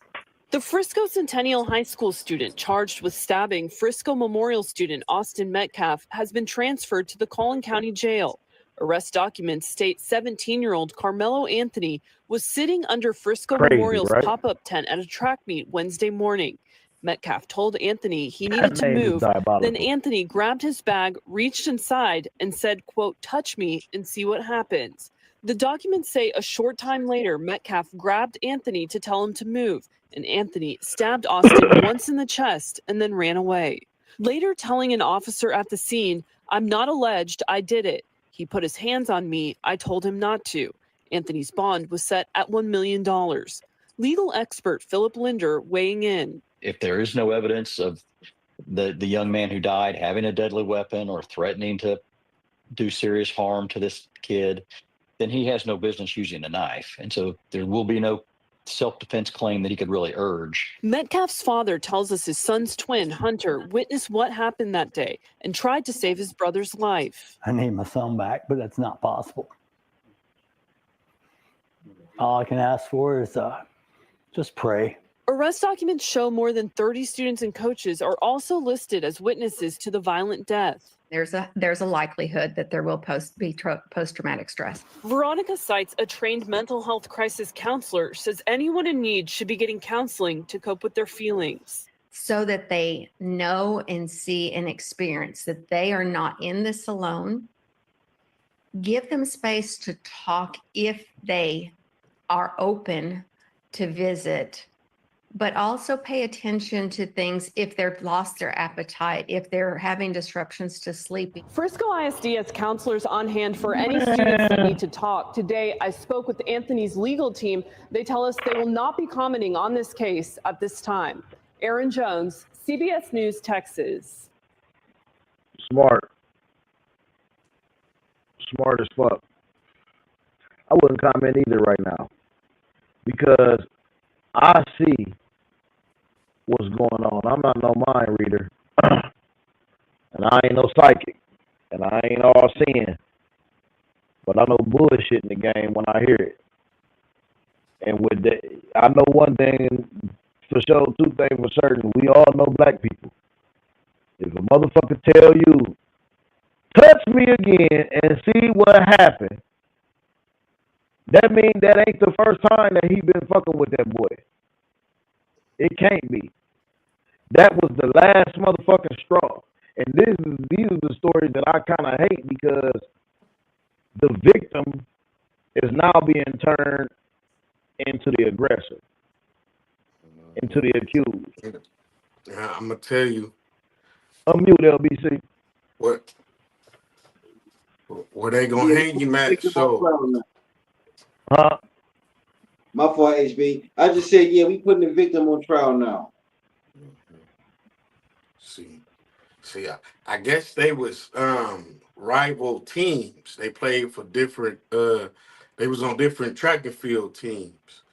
The Frisco Centennial High School student charged with stabbing Frisco Memorial student Austin Metcalf has been transferred to the Collin County Jail. Arrest documents state 17-year-old Carmelo Anthony was sitting under Frisco Memorial's right? pop-up tent at a track meet Wednesday morning. Metcalf told Anthony he needed That to name is move. Then diabolical. Anthony grabbed his bag, reached inside, and said, quote, "Touch me and see what happens." The documents say a short time later, Metcalf grabbed Anthony to tell him to move, and Anthony stabbed Austin once in the chest and then ran away. Later telling an officer at the scene, "I'm not alleged, I did it. He put his hands on me, I told him not to." Anthony's bond was set at $1 million. Legal expert Philip Linder weighing in. If there is no evidence of the young man who died having a deadly weapon or threatening to do serious harm to this kid, then he has no business using a knife. And so there will be no self-defense claim that he could really urge. Metcalf's father tells us his son's twin, Hunter, witnessed what happened that day and tried to save his brother's life. I need my son back, but that's not possible. All I can ask for is just pray. Arrest documents show more than 30 students and coaches are also listed as witnesses to the violent death. There's a likelihood that there will be post-traumatic stress. Veronica Seitz, a trained mental health crisis counselor, says anyone in need should be getting counseling to cope with their feelings. So that they know and see and experience that they are not in this alone. Give them space to talk if they are open to visit, but also pay attention to things if they've lost their appetite, if they're having disruptions to sleeping. Frisco ISD has counselors on hand for any students that need to talk. Today, I spoke with Anthony's legal team. They tell us they will not be commenting on this case at this time. Aaron Jones, CBS News, Texas. Smart as fuck. I wouldn't comment either right now because I see what's going on. I'm not no mind reader, and I ain't no psychic, and I ain't all seeing, but I know bullshit in the game when I hear it. And with that, I know one thing for sure, two things for certain. We all know black people. If a motherfucker tell you, touch me again and see what happened, that means that ain't the first time that he been fucking with that boy. It can't be. That was the last motherfucking straw. And these are the stories that I kind of hate because the victim is now being turned into the aggressor, into the accused. Yeah, I'm gonna tell you. Unmute LBC. Where they gonna hang you, Matt? So. Huh? My fault, HB. I just said, yeah, we putting the victim on trial now. See, I guess they was rival teams. They played for different. They was on different track and field teams.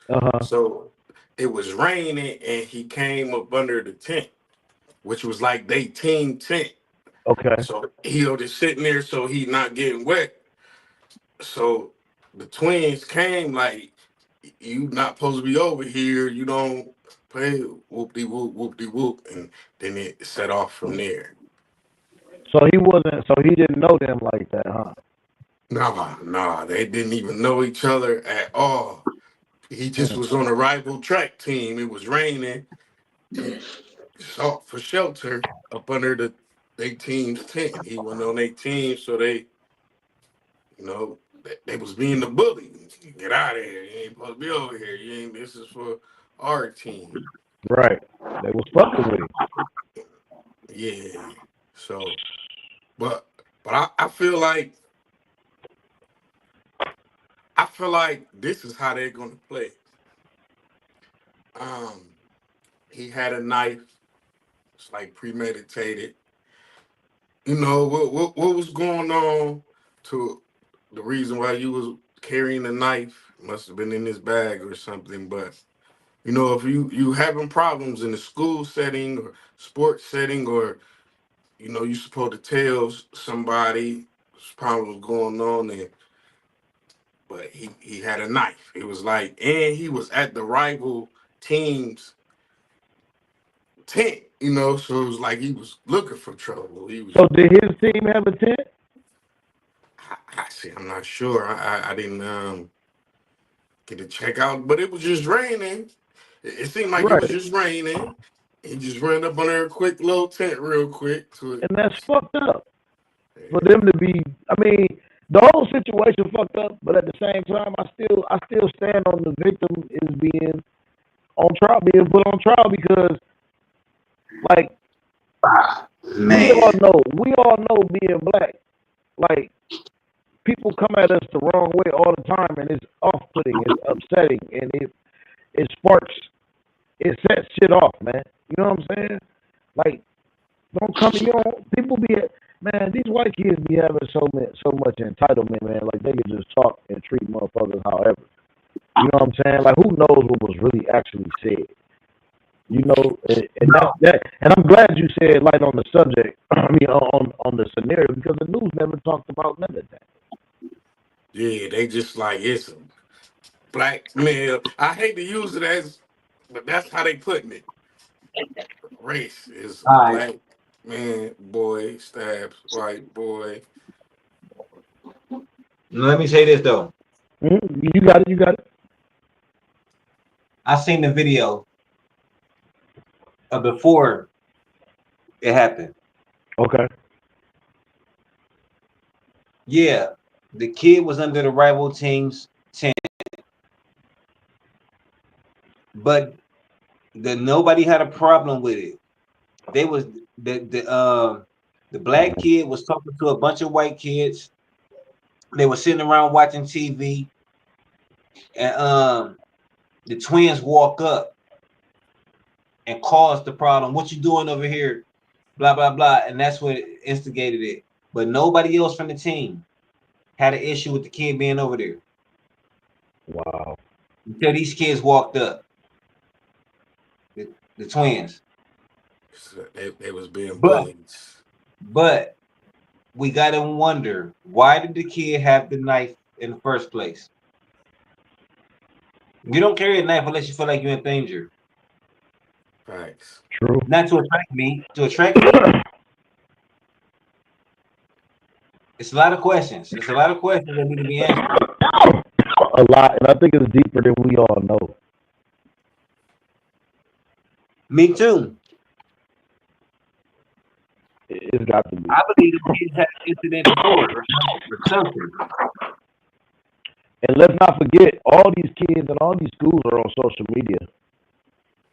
So it was raining, and he came up under the tent, which was like they team tent. Okay. So he was just sitting there, so he not getting wet. So the twins came like, "You not supposed to be over here. You don't play whoop-de-whoop, whoop-de-whoop," and then it set off from there. So he didn't know them like that, huh? Nah, they didn't even know each other at all. He just was on a rival track team. It was raining. He sought for shelter up under they team's tent. He went on their team, so they was being the bully. Get out of here. You ain't supposed to be over here. This is for our team. Right. They was fucking with him. Yeah. So, but I feel like this is how they're gonna play. he had a knife. It's like premeditated. You know what was going on to the reason why you was carrying a knife must have been in his bag or something. But you know, if you having problems in the school setting or sports setting, or you know, you supposed to tell somebody there's problems going on there. But he had a knife. It was like, and he was at the rival team's tent, you know, so it was like he was looking for trouble. He was. So did his team have a tent? I see. I'm not sure. I didn't get to check out, but it was just raining. It seemed like it was Right. just raining. He just ran up on there a quick little tent real quick to it. And that's fucked up. For them to be, I mean, the whole situation fucked up, but at the same time, I still stand on the victim is being put on trial because, like, we all know being black, like, people come at us the wrong way all the time, and it's off-putting, it's upsetting, and it sparks, it sets shit off, man. You know what I'm saying? Like, don't come, people be, man, these white kids be having so much entitlement, man. Like, they can just talk and treat motherfuckers however. You know what I'm saying? Like, who knows what was really actually said? You know, and that, and I'm glad you said light on the subject. I mean, on the scenario, because the news never talked about none of that. Yeah, they just like it's a black male. I hate to use it as, but that's how they putting it. Race is All right. black man, boy stabs white boy. Let me say this though. You got it. I seen the video of before it happened. Okay. Yeah, the kid was under the rival team's tent, but nobody had a problem with it. They was the black kid was talking to a bunch of white kids. They were sitting around watching TV, and the twins walk up and cause the problem. What you doing over here? Blah blah blah, and that's what instigated it. But nobody else from the team had an issue with the kid being over there. Wow. Until these kids walked up, the twins. So they was being bullied. But we gotta wonder, why did the kid have the knife in the first place? You don't carry a knife unless you feel like you're in danger. Facts. True. Not to attract me. To attract me. It's a lot of questions. It's a lot of questions that need to be answered. A lot, and I think it's deeper than we all know. Me too. It's got to be. I believe the kids had an incident before or something. And let's not forget, all these kids and all these schools are on social media.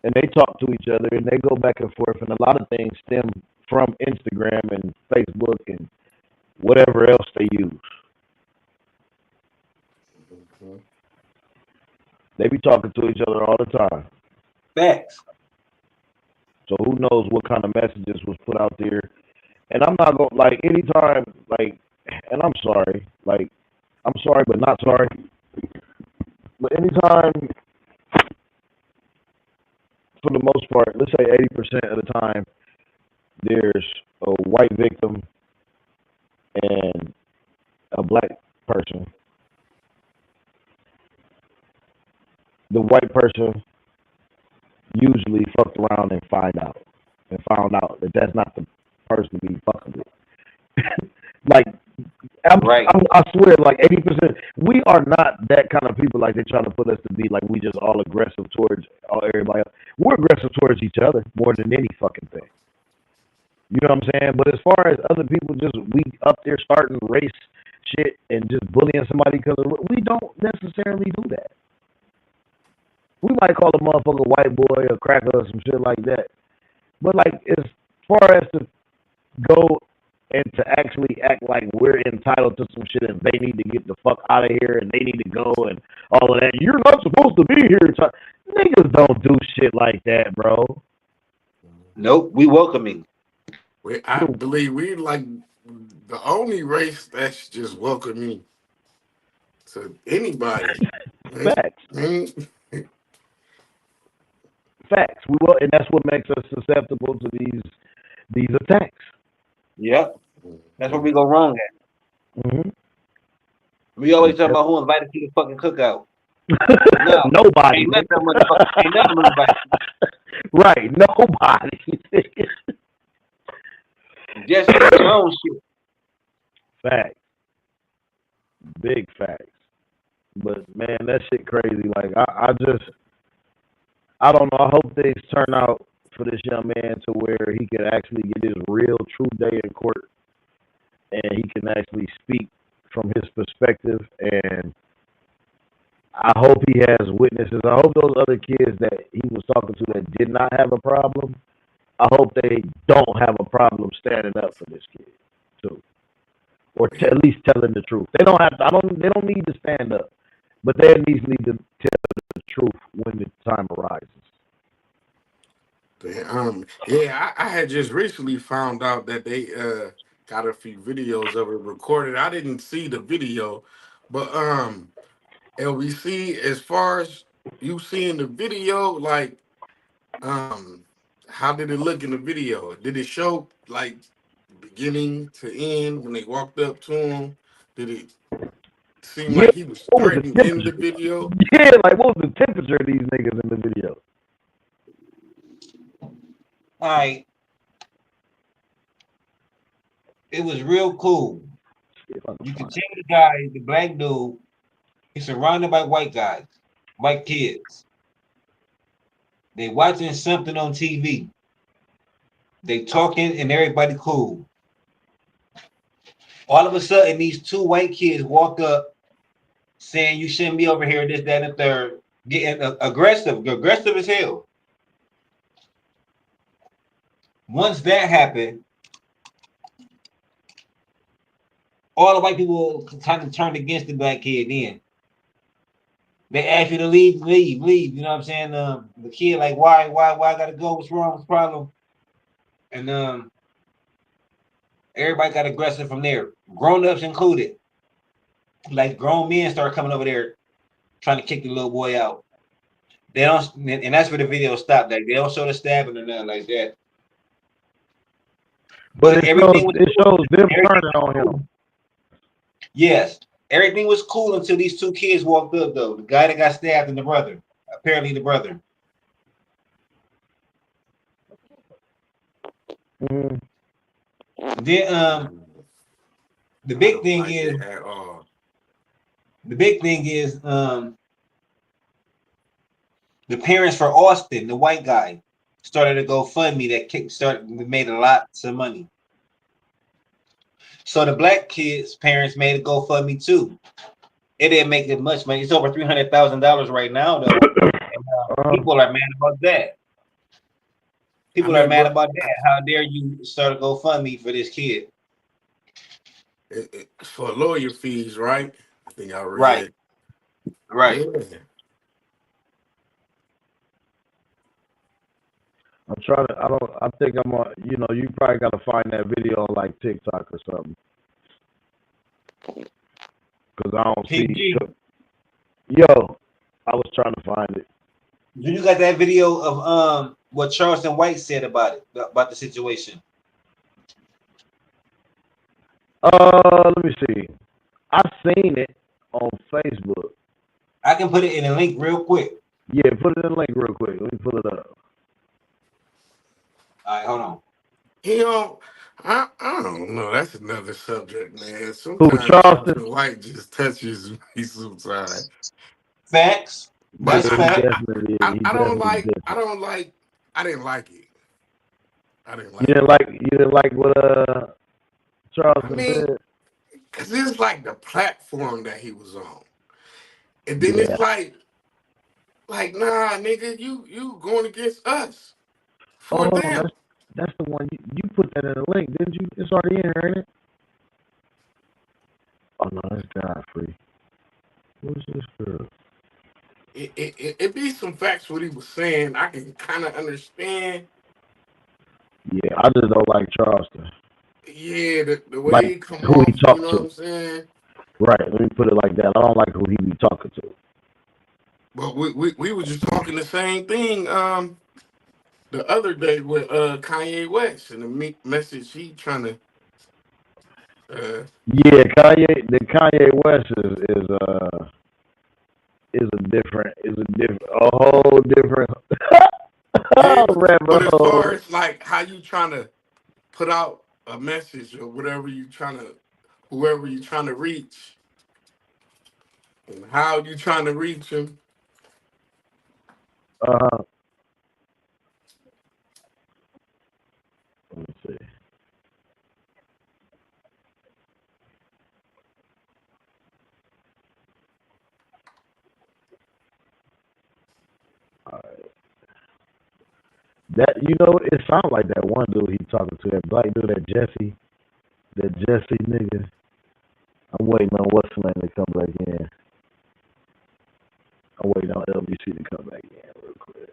And they talk to each other and they go back and forth. And a lot of things stem from Instagram and Facebook and whatever else they use. Mm-hmm. They be talking to each other all the time. Facts. So who knows what kind of messages was put out there. And I'm not going to, like, anytime, like, and I'm sorry, like, I'm sorry but not sorry. But anytime, for the most part, let's say 80% of the time, there's a white victim and a black person. The white person usually fucked around and found out that that's not the person to be fucking with. Like, I swear, like 80%, we are not that kind of people like they're trying to put us to be, like we just all aggressive towards everybody else. We're aggressive towards each other more than any fucking thing. You know what I'm saying? But as far as other people, just we up there starting race shit and just bullying somebody because we don't necessarily do that. We might call a motherfucker white boy or cracker or some shit like that. But like as far as to go and to actually act like we're entitled to some shit and they need to get the fuck out of here and they need to go and all of that. You're not supposed to be here. Niggas don't do shit like that, bro. Nope, we welcoming. I believe we like the only race that's just welcoming to anybody. Facts. Mm. Facts. We will, and that's what makes us susceptible to these attacks. Yep, that's where we go wrong at. Mm-hmm. We always talk about who invited to the fucking cookout. No, Nobody. ain't nothing motherfucker. Ain't nothing invited. Right, nobody. Just eat your own shit. Facts. Big facts. But man, that shit crazy. Like I don't know. I hope things turn out for this young man to where he can actually get his real true day in court and he can actually speak from his perspective, and I hope he has witnesses. I hope those other kids that he was talking to that did not have a problem, I hope they don't have a problem standing up for this kid too, or at least telling the truth. They don't have to. They don't need to stand up, but they at least need to tell the truth when the time arises. Yeah, I had just recently found out that they got a few videos of it recorded. I didn't see the video, but LBC, as far as you seeing the video, like how did it look in the video? Did it show like beginning to end when they walked up to him? Did it seem Yeah, like he was what was the threatened in the temperature? video? Yeah, like what was the temperature of these niggas in the video? All right, it was real cool. You can tell the guy, the black dude, he's surrounded by white guys, white kids. They watching something on TV. They talking and everybody cool. All of a sudden, these two white kids walk up saying you shouldn't be over here, this, that, and the third, getting aggressive as hell. Once that happened, all the white people kind of turned against the black kid then. They asked you to leave. You know what I'm saying? The kid like, why I gotta go? What's wrong? What's the problem? And everybody got aggressive from there, grown-ups included. Like grown men start coming over there trying to kick the little boy out. They don't, and that's where the video stopped. Like they don't show the stabbing or nothing like that. But it shows them everything turning on him. Yes, everything was cool until these two kids walked up. Though the guy that got stabbed and the brother, apparently the brother. Mm-hmm. Then the big thing is the parents for Austin, the white guy, started a GoFundMe that made a lot of money. So the black kids' parents made a GoFundMe too. It didn't make it much money. It's over $300,000 right now, though. And, people are mad about that. People are mad about that. How dare you start a GoFundMe for this kid? It's for lawyer fees, right? I think I read. Right. Yeah. I'm trying to. I think I'm on. You know, you probably got to find that video on like TikTok or something. Because I don't see. Yo, I was trying to find it. You got that video of what Charleston White said about the situation? Let me see. I've seen it on Facebook. I can put it in a link real quick. Yeah, put it in a link real quick. Let me pull it up. All right, hold on. You know, I don't know. That's another subject, man. Sometimes Charleston White just touches me sometimes. Facts. But That's facts. I don't like. I didn't like it. You didn't like what Charleston said? Because it's like the platform that he was on, and then it's like nah, nigga, you going against us for them. That's the one you put that in the link, didn't you? It's already in here, ain't it? Oh no, that's Godfrey. Who's this girl? it be some facts what he was saying. I can kind of understand. Yeah, I just don't like Charleston. Yeah, the way Like he come who he off, you talk know what I'm to. saying? Right, let me put it like that. I don't like who he be talking to. But we were just talking the same thing the other day with Kanye West and the message he trying to Yeah, Kanye West is a whole different yeah, but rabbit as far hole. as like how you trying to put out a message or whoever you trying to reach and how you trying to reach them. Let me see. All right. That it sounds like that one dude he talking to, that black dude, that Jesse nigga. I'm waiting on what's the name to come back in. I'm waiting on LBC to come back in real quick.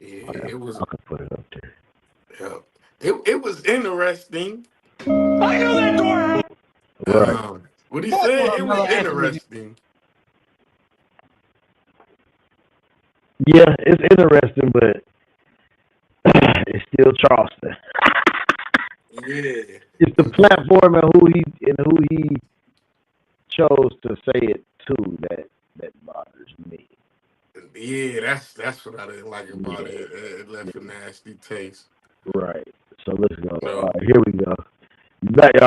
Yeah, it was. I can put it up there. Yeah, it was interesting. I knew that door. Right. What he said, it was interesting. Yeah, it's interesting, but it's still Charleston. Yeah. It's the platform and who he chose to say it to that bothers me. Yeah, that's what I didn't like about it. It left a nasty taste. Right. So let's go. No. All right, here we go. All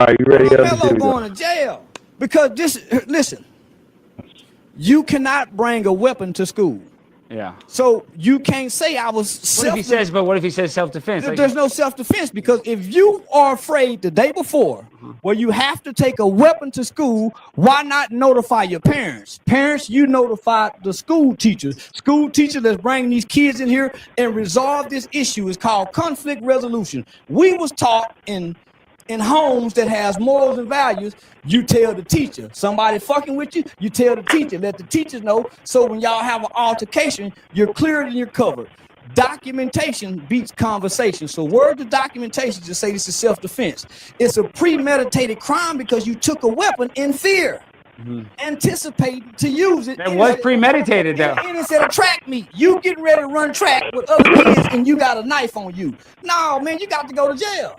right, you ready? Mello going to jail because listen, you cannot bring a weapon to school. Yeah. So you can't say I was What if he says self-defense? There's no self-defense because if you are afraid the day before where you have to take a weapon to school, why not notify your parents? Parents, you notify the school teachers. School teachers that's bringing these kids in here and resolve this issue is called conflict resolution. We was taught in homes that has morals and values, you tell the teacher. Somebody fucking with you, you tell the teacher. Let the teachers know. So when y'all have an altercation, you're cleared and you're covered. Documentation beats conversation. So word to documentation to say this is self-defense. It's a premeditated crime because you took a weapon in fear. Anticipating to use it. It was premeditated though. And instead of track meet, you getting ready to run track with other kids and you got a knife on you. No, man, you got to go to jail.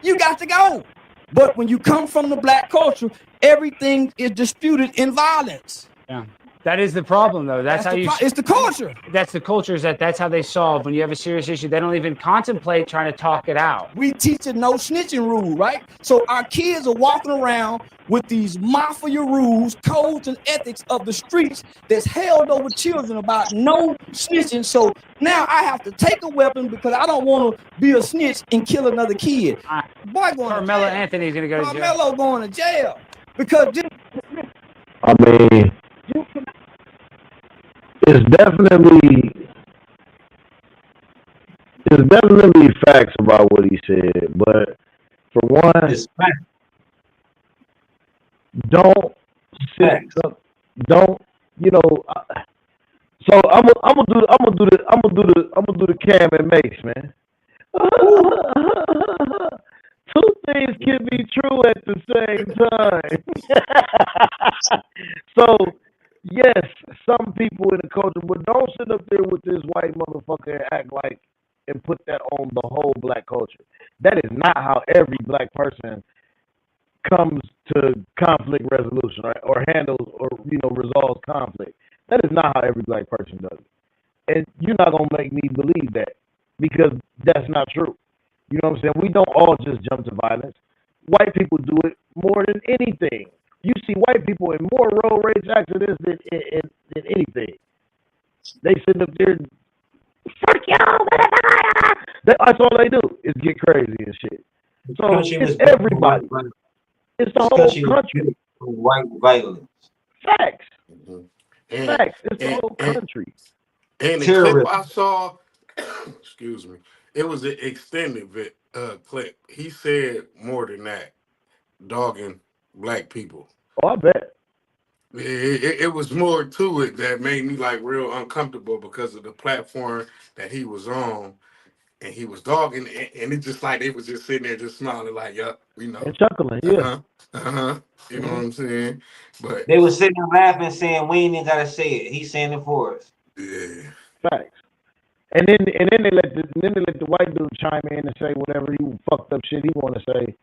You got to go. But when you come from the black culture, everything is disputed in violence. Yeah. That is the problem, though. That's how it's the culture. That's the culture. That's how they solve. When you have a serious issue, they don't even contemplate trying to talk it out. We teach a no snitching rule, right? So our kids are walking around with these mafia rules, codes, and ethics of the streets that's held over children about no snitching. So now I have to take a weapon because I don't want to be a snitch and kill another kid. Boy, Carmelo Anthony's going to go to jail. Carmelo going to jail because I mean, it's definitely facts about what he said, but for one, don't So I'm gonna do the Cam and Mace, man. Two things can be true at the same time. So yes, some people in the culture, but don't sit up there with this white motherfucker and act like and put that on the whole black culture. That is not how every black person comes to conflict resolution, right? Or handles or resolves conflict. That is not how every black person does it. And you're not gonna make me believe that because that's not true. You know what I'm saying? We don't all just jump to violence. White people do it more than anything. You see white people in more road rage accidents than anything. They sit up there, fuck y'all. That's all they do is get crazy and shit. So it's everybody. It's the whole country. White violence. Facts. And Facts. It's the and whole and, country. and the clip Terrorism. I saw, excuse me, it was an extended clip. He said more than that, dogging black people. Oh, I bet. It was more to it that made me like real uncomfortable because of the platform that he was on, and he was dogging, and it's just like they was just sitting there just smiling like, "Yup, we know, And chuckling, uh yeah. huh, uh huh." You know what I'm saying? But They were sitting there laughing, saying, "We ain't even gotta say it. He's saying it for us." yeah, Facts. And then they let the white dude chime in and say whatever he fucked up shit he want to say,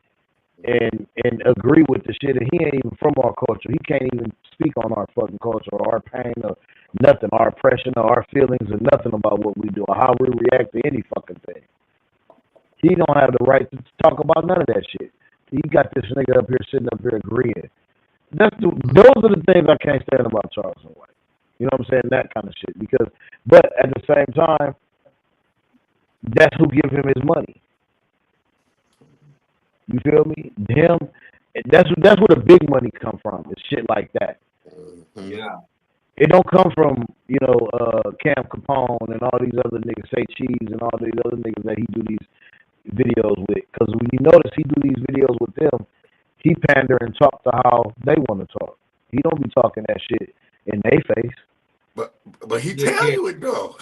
and agree with the shit. And he ain't even from our culture. He can't even speak on our fucking culture or our pain or nothing, our oppression or our feelings or nothing about what we do or how we react to any fucking thing. He don't have the right to talk about none of that shit. He got this nigga up here sitting up here agreeing. Those are the things I can't stand about Charles White. You know what I'm saying? That kind of shit. But at the same time, that's who give him his money. You feel me? Him. That's where the big money come from. It's shit like that. Yeah. It don't come from Cam Capone and all these other niggas, Say Cheese and all these other niggas that he do these videos with. Because when you notice he do these videos with them, he pander and talk to how they want to talk. He don't be talking that shit in their face. but he tell you it though.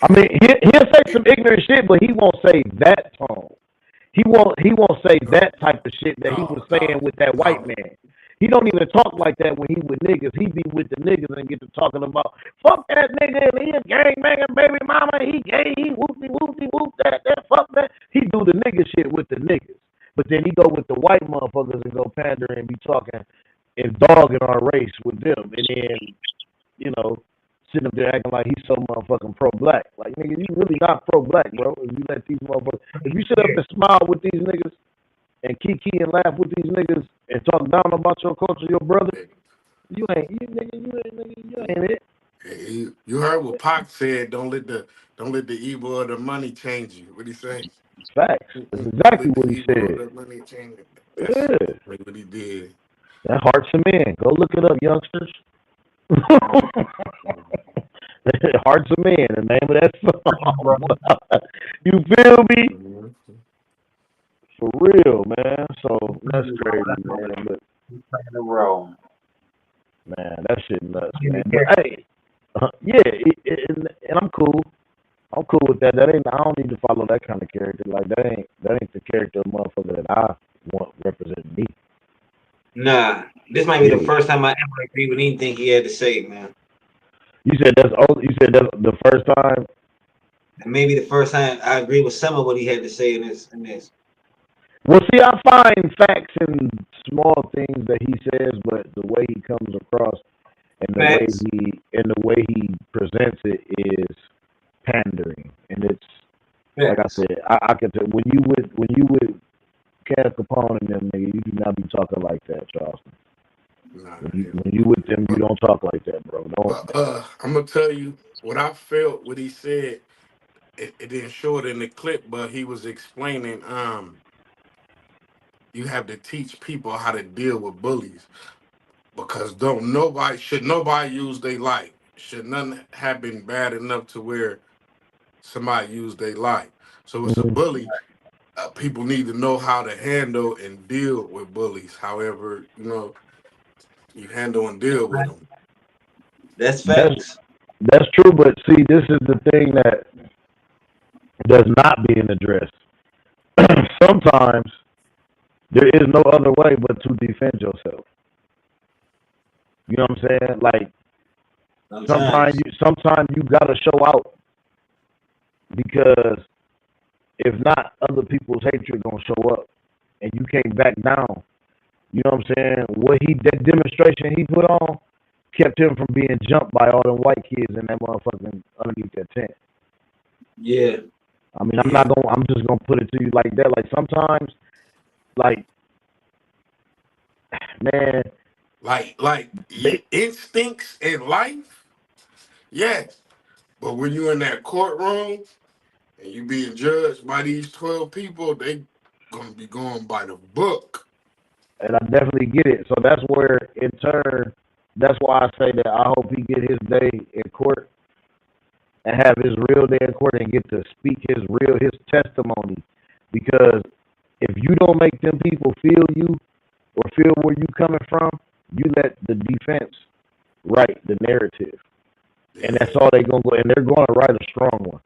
I mean, he'll say some ignorant shit, but he won't say that tone. He won't say that type of shit that he was saying with that white man. He don't even talk like that when he with niggas. He be with the niggas and get to talking about fuck that nigga and he a gang banging baby mama. He gay. He whoopty whoopty whoop that fuck that. He do the nigga shit with the niggas, but then he go with the white motherfuckers and go pander and be talking and dogging our race with them, and then sitting up there acting like he's so motherfucking pro-black. Like, nigga, you really not pro-black, bro. If you let these motherfuckers, if you sit up and smile with these niggas and kiki and laugh with these niggas and talk down about your culture, your brother, you ain't it. Hey, you heard what Pac said. Don't let the evil of the money change you. What he say? Facts. That's Don't exactly let the what he evil of said. the money change you. That's Yeah. what he did. That Hearts of Man. Go look it up, youngsters. Hearts of Man, the name of that song. You feel me? For real, man. So that's crazy, man. But man, that shit nuts, man. But hey, yeah, and I'm cool. I'm cool with that. I don't need to follow that kind of character. Like that ain't the character of motherfucker that I want representing me. Nah, this might be the first time I ever agree with anything he had to say, man. You said that's the first time. Maybe the first time I agree with some of what he had to say in this. Well, see, I find facts in small things that he says, but the way he comes across and the way he presents it is pandering, and it's like I said, I can tell when you with Cam Capone and them nigga, you do not be talking like that, Charleston. When you with them, you don't talk like that, bro. I'm gonna tell you what I felt. What he said. It didn't show it in the clip, but he was explaining. You have to teach people how to deal with bullies because should nobody use their life. Should nothing happen bad enough to where somebody use their life. So it's a bully. People need to know how to handle and deal with bullies. However, you handle and deal with them. That's facts. That's true, but see, this is the thing that does not being addressed. Sometimes there is no other way but to defend yourself. You know what I'm saying? Like sometimes you gotta show out because if not, other people's hatred gonna show up, and you can't back down. You know what I'm saying? That demonstration he put on kept him from being jumped by all them white kids in that motherfucking underneath that tent. Yeah. I mean, I'm just gonna put it to you like that. Like sometimes, like, man, like instincts in life, yes. But when you're in that courtroom and you being judged by these 12 people, they gonna be going by the book. And I definitely get it. So that's where, in turn, That's why I say that I hope he get his day in court and have his real day in court and get to speak his testimony. Because if you don't make them people feel you or feel where you coming from, you let the defense write the narrative. And that's all they're gonna go, and they're gonna write a strong one.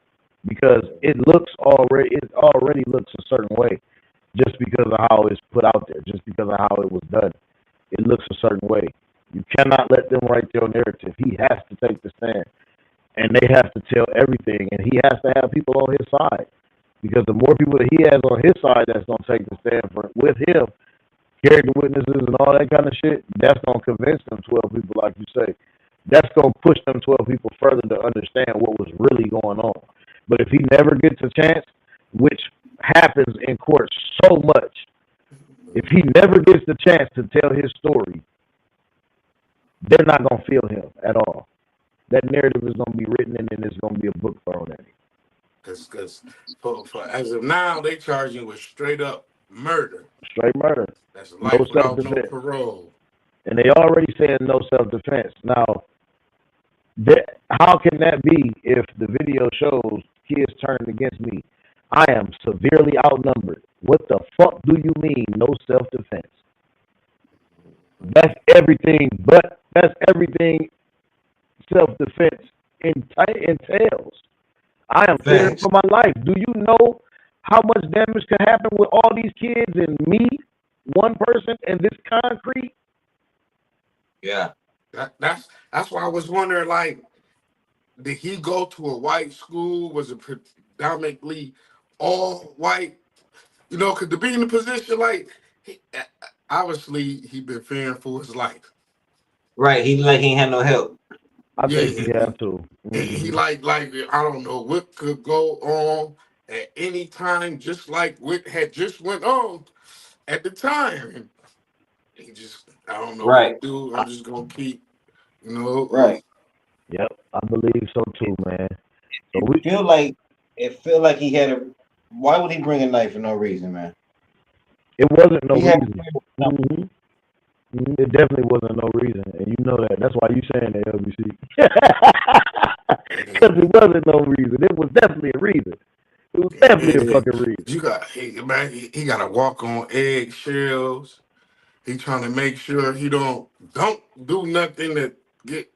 Because it already looks a certain way just because of how it's put out there, just because of how it was done. It looks a certain way. You cannot let them write your narrative. He has to take the stand. And they have to tell everything. And he has to have people on his side. Because the more people that he has on his side that's going to take the stand with him, character witnesses and all that kind of shit, that's going to convince them 12 people, like you say. That's going to push them 12 people further to understand what was really going on. But if he never gets a chance, which happens in court so much, if he never gets the chance to tell his story, they're not going to feel him at all. That narrative is going to be written and then there's going to be a book thrown at him. Because for as of now, they charging with straight up murder. Straight murder. That's life No without no self-defense. parole. And they already saying no self-defense. Now, how can that be if the video shows kids turning against me? I am severely outnumbered. What the fuck do you mean no self-defense? That's everything self-defense entails. I am fearing for my life. Do you know how much damage can happen with all these kids and me, one person, and this concrete? Yeah. That's why I was wondering, like, did he go to a white school? Was it predominantly all white? You know, because to be in a position like, obviously he been fearing for his life. Right. He ain't had no help. I think he have to. He like I don't know what could go on at any time, just like what had just went on at the time. And he just, I don't know what to do. I'm just gonna keep, Right. Yep, I believe so too, man. So it feel like he had a. Why would he bring a knife for no reason, man? It wasn't no reason. It definitely wasn't no reason, and you know that. That's why you saying that, LBC. Because it wasn't no reason. It was definitely a reason. It was definitely a fucking reason. You got, he got to walk on eggshells. He trying to make sure he don't do nothing that get.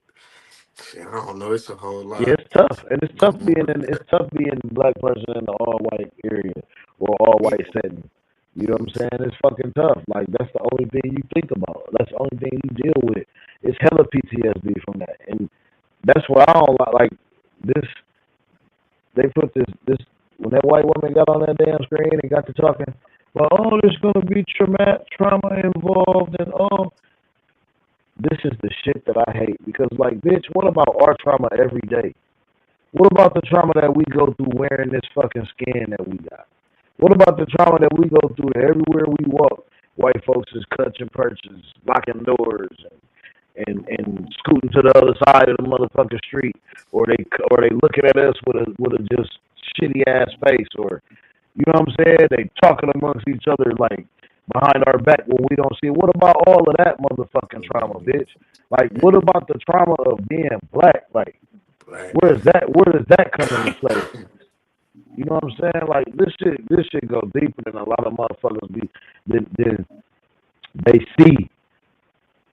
I don't know. It's a whole lot. Yeah, it's tough, and it's tough being a black person in the all white area or all white setting. You know what I'm saying? It's fucking tough. Like, that's the only thing you think about. That's the only thing you deal with. It's hella PTSD from that, and that's why I don't like this. They put this when that white woman got on that damn screen and got to talking. Well, there's gonna be trauma involved, and this is the shit that I hate, because, like, bitch, what about our trauma every day? What about the trauma that we go through wearing this fucking skin that we got? What about the trauma that we go through everywhere we walk? White folks is clutching purses, locking doors, and scooting to the other side of the motherfucking street, or they looking at us with a just shitty ass face, or you know what I'm saying? They talking amongst each other like behind our back when we don't see it. What about all of that motherfucking trauma, bitch? Like, what about the trauma of being black? Like, where does that come into play? You know what I'm saying? Like, this shit go deeper than a lot of motherfuckers than they see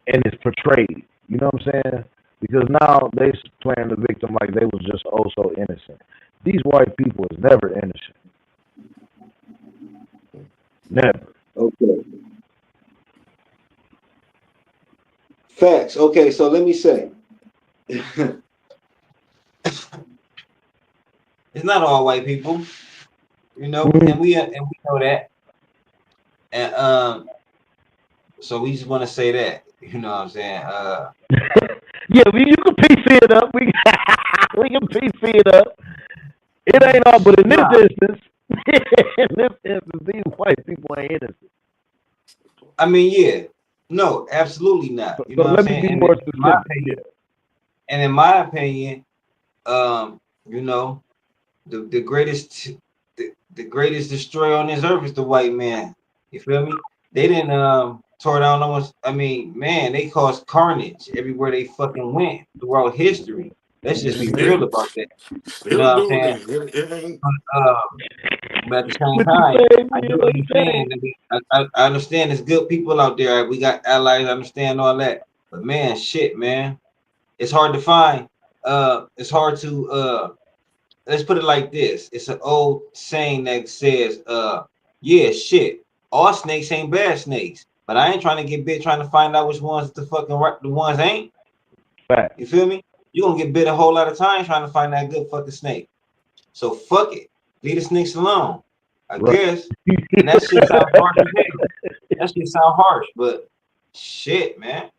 and it's portrayed. You know what I'm saying? Because now they playing the victim like they was just so innocent. These white people is never innocent. Never. Okay. Facts. Okay, so let me say. It's not all white people, and we know that, and so we just want to say that, you know what I'm saying? Yeah, you can PC it up. We can PC it up. It ain't all, but in this instance, these white people ain't innocent. I mean, yeah, no, absolutely not. You know what I'm saying? Let me be more specific. And in my opinion, the greatest destroyer on this earth is the white man. You feel me? They didn't tore down almost. I mean, man, they caused carnage everywhere they fucking went throughout history. Let's just be real about that. You know Still what I'm doing saying? it. It ain't. But at the same With the time, same I do understand. understand. I understand there's good people out there. We got allies. I understand all that. But man, shit, man, it's hard to find. It's hard to. Let's put it like this. It's an old saying that says, yeah, shit. All snakes ain't bad snakes. But I ain't trying to get bit trying to find out which ones the ones ain't. Fact. You feel me? You're gonna get bit a whole lot of times trying to find that good fucking snake. So fuck it. Leave the snakes alone. I Right. guess. And that shit sounds harsh as hell. That shit sound harsh, but shit, man.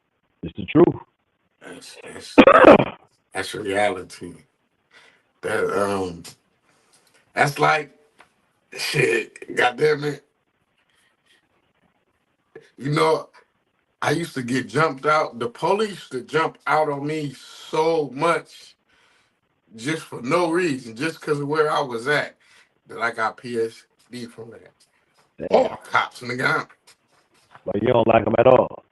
It's the truth. That's reality. That's like shit. Goddamn it. You know, I used to get jumped out. The police used to jump out on me so much just for no reason, just because of where I was at, that I got PSD from that. Damn. Oh, cops in the gun. Like you don't like them at all.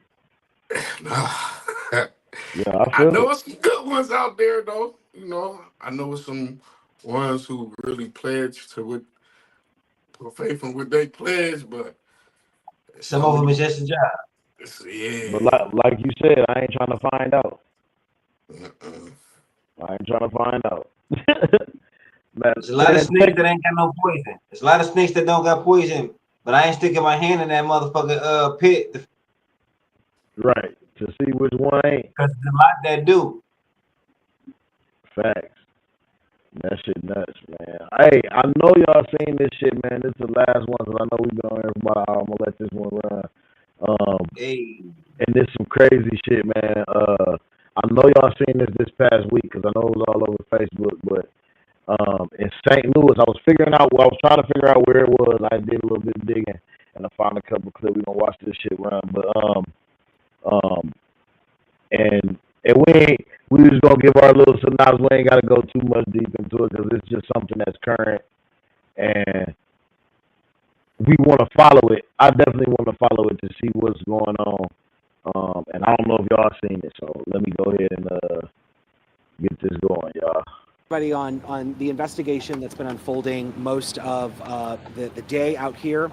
Yeah, I I feel know it. it's some good ones out there, though. You know, I know it's some ones who really pledge to what, put faith in what they pledge, but Some of them is just a job. But Yeah. like you said, I ain't trying to find out. I ain't trying to find out. Man, There's a lot of man, snakes that ain't got no poison. There's a lot of snakes that don't got poison, but I ain't sticking my hand in that motherfucking pit. Right. To see which one ain't. Because there's a lot that do. Facts. That shit nuts, man. Hey, I know y'all seen this shit, man. This is the last one, because I know we've been on here for about an hour. I'm going to let this one run. Hey. And this some crazy shit, man. I know y'all seen this past week, because I know it was all over Facebook, but in St. Louis, I was trying to figure out where it was. I did a little bit of digging, and I found a couple clips. We're going to watch this shit run. But, and we just gonna give our little synopsis. We ain't gotta go too much deep into it because it's just something that's current, and we want to follow it. I definitely want to follow it to see what's going on. And I don't know if y'all seen it, so let me go ahead and get this going, y'all. Everybody on the investigation that's been unfolding most of the day out here.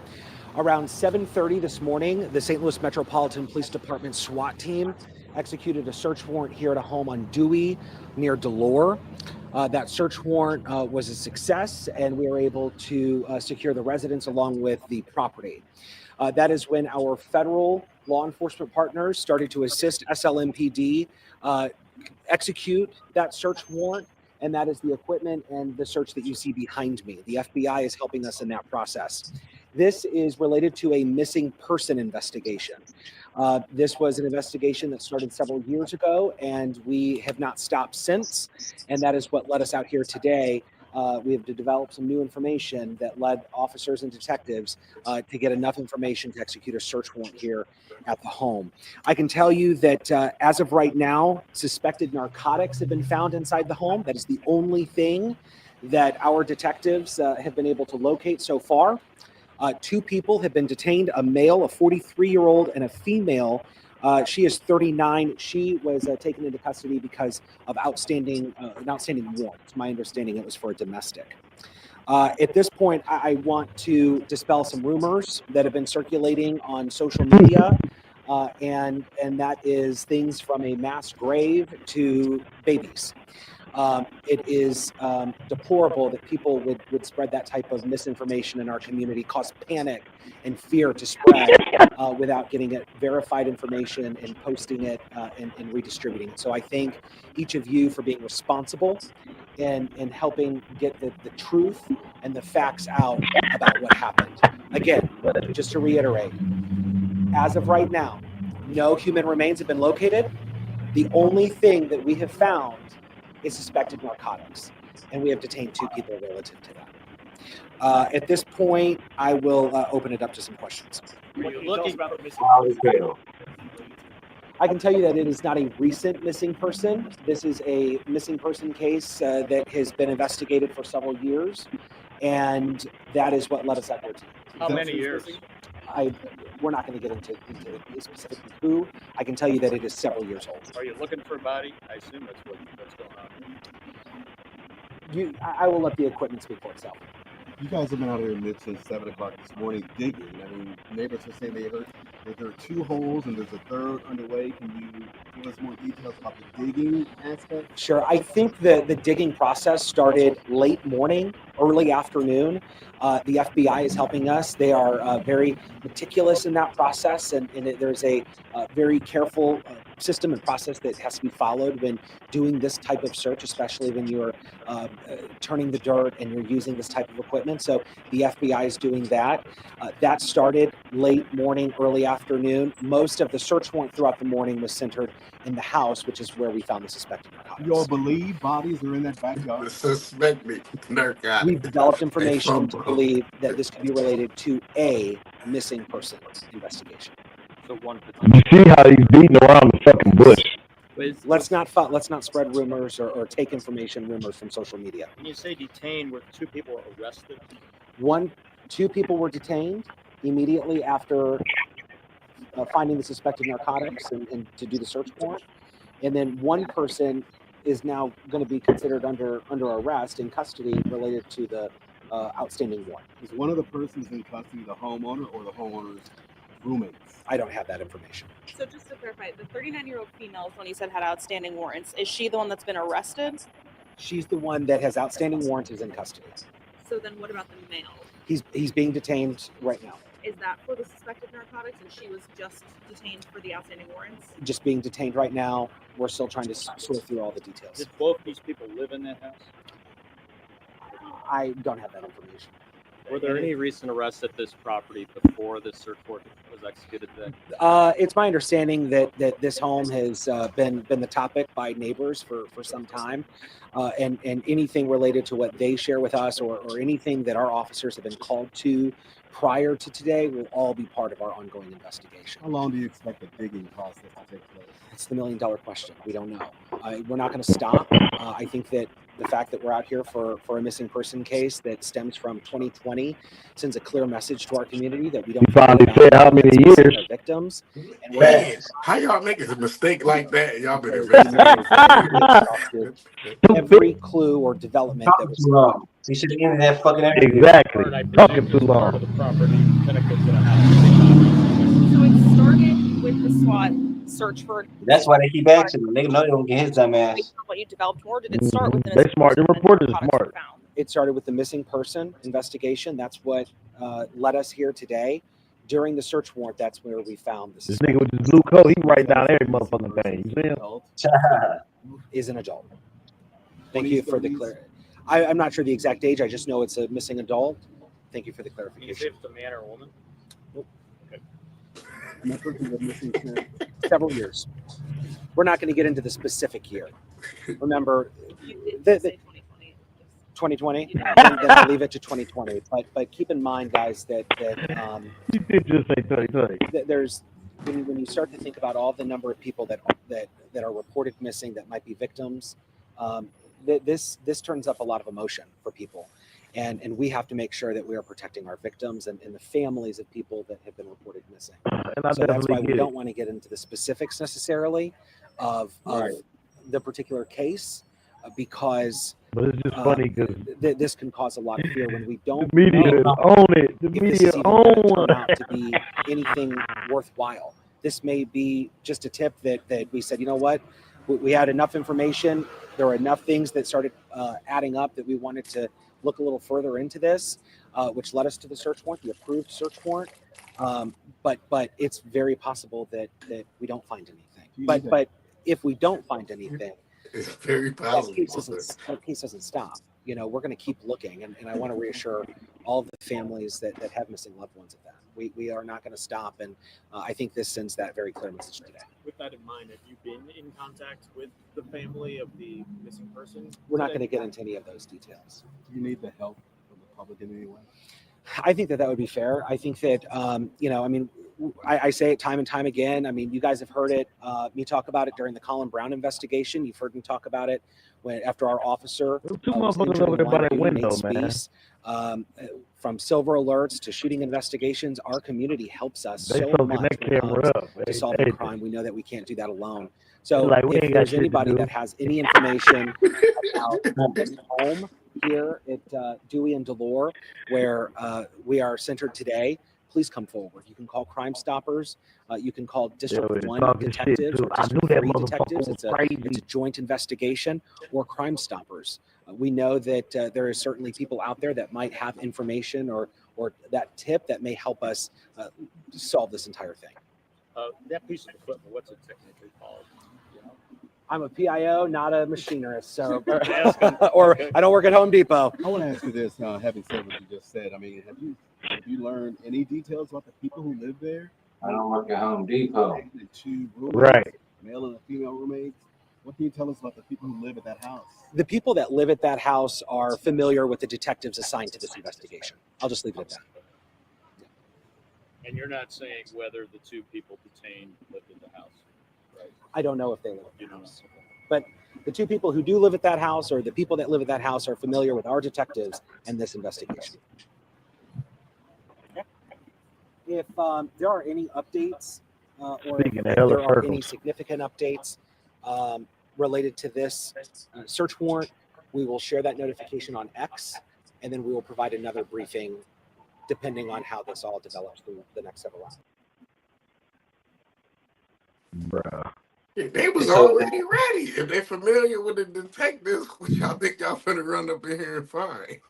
Around 7:30 this morning, the St. Louis Metropolitan Police Department SWAT team executed a search warrant here at a home on Dewey near Delore. That search warrant was a success, and we were able to secure the residence along with the property. That is when our federal law enforcement partners started to assist SLMPD execute that search warrant, and that is the equipment and the search that you see behind me. The FBI is helping us in that process. This is related to a missing person investigation. This was an investigation that started several years ago, and we have not stopped since, and that is what led us out here today. We have to develop some new information that led officers and detectives to get enough information to execute a search warrant here at the home. I can tell you that as of right now, suspected narcotics have been found inside the home. That is the only thing that our detectives have been able to locate so far. 2 people have been detained, a male, a 43-year-old, and a female. She is 39. She was taken into custody because of an outstanding warrant. It's my understanding it was for a domestic. At this point, I want to dispel some rumors that have been circulating on social media, and that is things from a mass grave to babies. It is deplorable that people would spread that type of misinformation in our community, cause panic and fear to spread without getting it verified information and posting it and redistributing it. So I thank each of you for being responsible and helping get the truth and the facts out about what happened. Again, just to reiterate, as of right now, no human remains have been located. The only thing that we have found is suspected narcotics, and we have detained 2 people relative to that. At this point, I will open it up to some questions. I can tell you that it is not a recent missing person. This is a missing person case that has been investigated for several years, and that is what led us out here today. How many years? We're not going to get into specifically who. I can tell you that it is several years old. Are you looking for a body? I assume that's what's going on. I will let the equipment speak for itself. You guys have been out here mid since 7 o'clock this morning digging. I mean, neighbors are saying they heard that there are 2 holes and there's a third underway. Can you give us more details about the digging aspect? Sure. I think the digging process started late morning, early afternoon. The FBI is helping us. They are very meticulous in that process, and there's a very careful system and process that has to be followed when doing this type of search, especially when you're turning the dirt and you're using this type of equipment. So the FBI is doing that. That started late morning, early afternoon. Most of the search warrant throughout the morning was centered in the house, which is where we found the suspected narcotics. You all believe bodies are in that backyard? The suspected narcotics. We've developed information to believe that this could be related to a missing person investigation. So one. You see how he's beating around the fucking bush. Let's not spread rumors or take rumors from social media. When you say detained, were 2 people arrested? 2 people were detained immediately after finding the suspected narcotics and to do the search warrant, and then 1 person is now going to be considered under arrest in custody related to the outstanding warrant. Is one of the persons in custody the homeowner or the homeowner's roommates? I don't have that information. So just to clarify, the 39-year-old female is one you said had outstanding warrants. Is she the one that's been arrested? She's the one that has outstanding warrants, is in custody. So then what about the male? He's being detained right now. Is that for the suspected narcotics and she was just detained for the outstanding warrants? Just being detained right now. We're still trying to sort through all the details. Did both these people live in that house? I don't have that information. Were there any recent arrests at this property before this search warrant was executed today? It's my understanding that this home has been the topic by neighbors for some time, and anything related to what they share with us or anything that our officers have been called to prior to today will all be part of our ongoing investigation. How long do you expect the digging process to take place? It's the $1 million question. We don't know. We're not going to stop. I think that the fact that we're out here for a missing person case that stems from 2020 sends a clear message to our community that we don't finally said how many years our victims. And Man, how y'all making a mistake like that? Y'all been every clue or development that was wrong. You should have ended that fucking interview. Exactly. Talking too long. The property connected to the house. So it started with the SWAT search for. That's why they keep asking him. They know they don't get his dumb ass. Based on what you developed, or did it start with? They smart. The reporters are smart. It started with the missing person investigation. That's what led us here today. During the search warrant, that's where we found this. This nigga with his blue coat, he write down every motherfucking thing. You see him? Is an adult. Thank you for the clear. I'm not sure the exact age. I just know it's a missing adult. Thank you for the Can you say clarification. if it's a man or a woman? Nope. Okay. Several years. We're not going to get into the specific year. Remember, the 2020. Then I'll leave it to 2020. But keep in mind, guys, that You did just say 2020. there's when you start to think about all the number of people that are reported missing that might be victims, this turns up a lot of emotion for people, and we have to make sure that we are protecting our victims and the families of people that have been reported missing. And I So that's why definitely we get don't it. want to get into the specifics necessarily of the particular case, because But it's just funny because this can cause a lot of fear when we don't the media know own it. The if this media is even own going to turn it. out to be anything worthwhile. This may be just a tip that we said, you know what, we had enough information. There were enough things that started adding up that we wanted to look a little further into this, which led us to the search warrant, the approved search warrant. But it's very possible that we don't find anything. But if we don't find anything, It's very possible. that case doesn't stop. You know, we're going to keep looking, and I want to reassure all the families that have missing loved ones of that. We are not going to stop, and I think this sends that very clear message today. With that in mind, have you been in contact with the family of the missing person? We're not going to get into any of those details. Do you need the help of the public in any way? I think that would be fair. I think that, I mean, I say it time and time again. I mean, you guys have heard it, me talk about it during the Colin Brown investigation. You've heard me talk about it after our officer Two was motherfuckers injured over in there the by line of that duty, window, Nate man. Spees. From silver alerts to shooting investigations, our community helps us They so soaking much that when it camera comes up. to Hey, solving hey, crime. We know that we can't do that alone. they So like, we if ain't got there's shit to anybody do. that has any information about this home here at Dewey and Delore, where we are centered today, please come forward. You can call Crime Stoppers. You can call District Yo, it's 1 talking shit detectives too. or I knew District that 3 motherfucker detectives. was It's a crazy. joint investigation, or Crime Stoppers. We know that there is certainly people out there that might have information or that tip that may help us solve this entire thing. That piece of equipment, what's it technically called? I'm a PIO, not a machinist, so Asking. or Okay. I don't work at Home Depot. I want to ask you this, having said what you just said. I mean, have you learned any details about the people who live there? I don't work at Home Depot. The two roommates, Right. male and female roommates. What can you tell us about the people who live at that house? The people that live at that house are familiar with the detectives assigned to this investigation. I'll just leave it at that. And you're not saying whether the two people detained lived in the house, right? I don't know if they live at the house. But the two people who do live at that house, or the people that live at that house, are familiar with our detectives and this investigation. If there are any updates, or Speaking if of hella there are any circles. significant updates related to this search warrant, we will share that notification on X, and then we will provide another briefing depending on how this all develops through the next several hours. Bruh. They was So already ready. If they're familiar with the detectives, what y'all think y'all finna run up in here and find?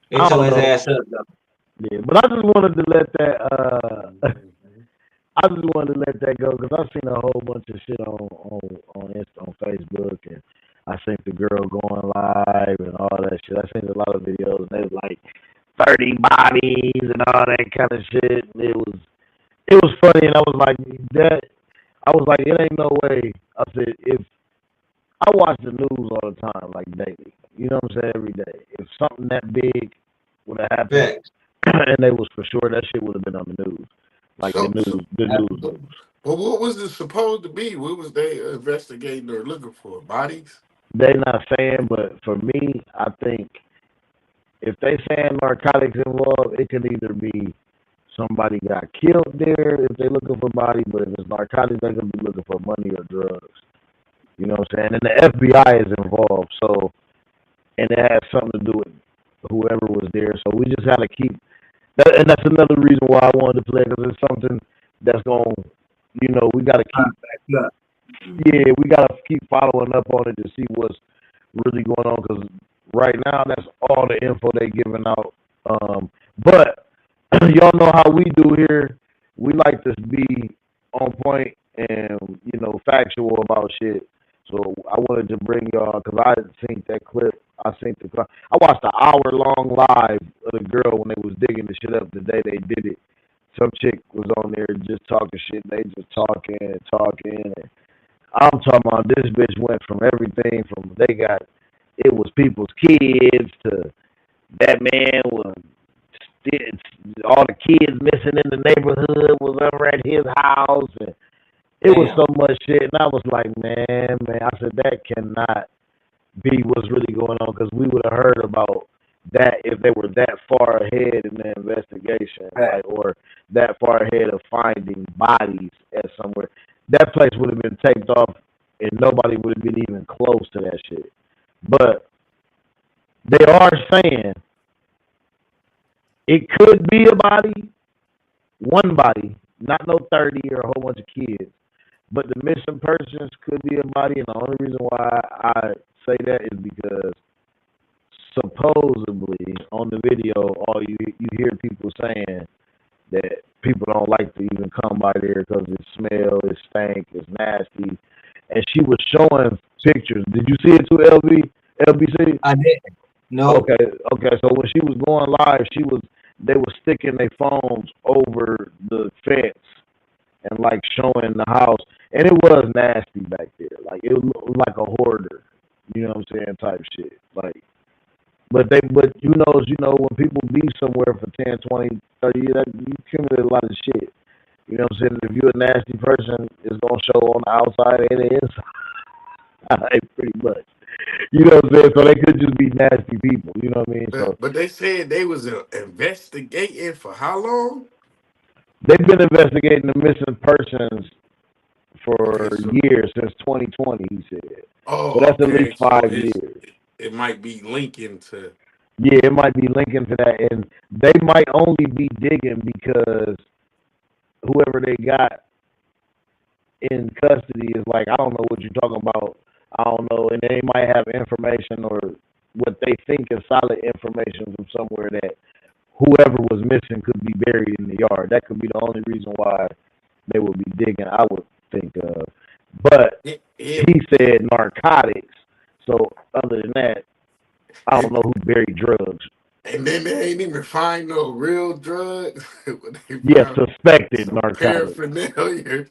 they I tore don't his know. ass up though. Yeah, but I just wanted to let that I just wanted to let that go because I've seen a whole bunch of shit on Facebook, and I seen the girl going live and all that shit. I seen a lot of videos, and they was like 30 bodies and all that kind of shit. It was funny, and I was like, it ain't no way. I said, if I watch the news all the time, like daily, you know what I'm saying, every day. If something that big would have happened, and they was for sure, that shit would have been on the news, like the news. But what was it supposed to be? What was they investigating or looking for? Bodies? They not saying, but for me, I think if they saying narcotics involved, it could either be somebody got killed there if they looking for body, but if it's narcotics, they could be looking for money or drugs. You know what I'm saying? And the FBI is involved, so, and it has something to do with whoever was there. So we just got to keep that, and that's another reason why I wanted to play, because it's something that's going, you know, we got to keep. Yeah, we got to keep following up on it to see what's really going on, because right now that's all the info they giving out. But y'all know how we do here. We like to be on point and, you know, factual about shit. So I wanted to bring y'all, because I seen that clip. I watched an hour-long live of the girl when they was digging the shit up the day they did it. Some chick was on there just talking shit. They just talking and talking. And I'm talking about this bitch went from everything from it was people's kids to that man was all the kids missing in the neighborhood was over at his house, and it was so much shit. And I was like, man, I said that cannot be what's really going on, because we would have heard about that if they were that far ahead in the investigation, like, or that far ahead of finding bodies at somewhere. That place would have been taped off, and nobody would have been even close to that shit. But they are saying it could be a body, one body, not no 30 or a whole bunch of kids. But the missing persons could be a body, and the only reason why I say that is because supposedly on the video, all you hear people saying that people don't like to even come by there because it smells, it stank, it's nasty. And she was showing pictures. Did you see it too, LBC? I did. No. Okay. So when she was going live, they were sticking their phones over the fence and like showing the house, and it was nasty back there. Like it looked like a hoarder, you know what I'm saying, type shit. Like But you know, when people be somewhere for 10, 20, 30 years, you accumulate a lot of shit. You know what I'm saying? If you're a nasty person, it's gonna show on the outside and the inside, pretty much. You know what I'm saying? So they could just be nasty people. You know what I mean? So But they said they was investigating for how long? they've been investigating the missing persons for Okay, so years, since 2020. He said. So oh, that's at okay, least so 5 years. it might be linking to. Yeah, it might be linking to that, and they might only be digging because whoever they got in custody is like, I don't know what you're talking about. I don't know, and they might have information or what they think is solid information from somewhere that whoever was missing could be buried in the yard. That could be the only reason why they would be digging, I would think of. But It, he said narcotics. So other than that, I don't know who buried drugs. and then they ain't even find no real drugs. They Yeah, found suspected some narcotics. paraphernalia.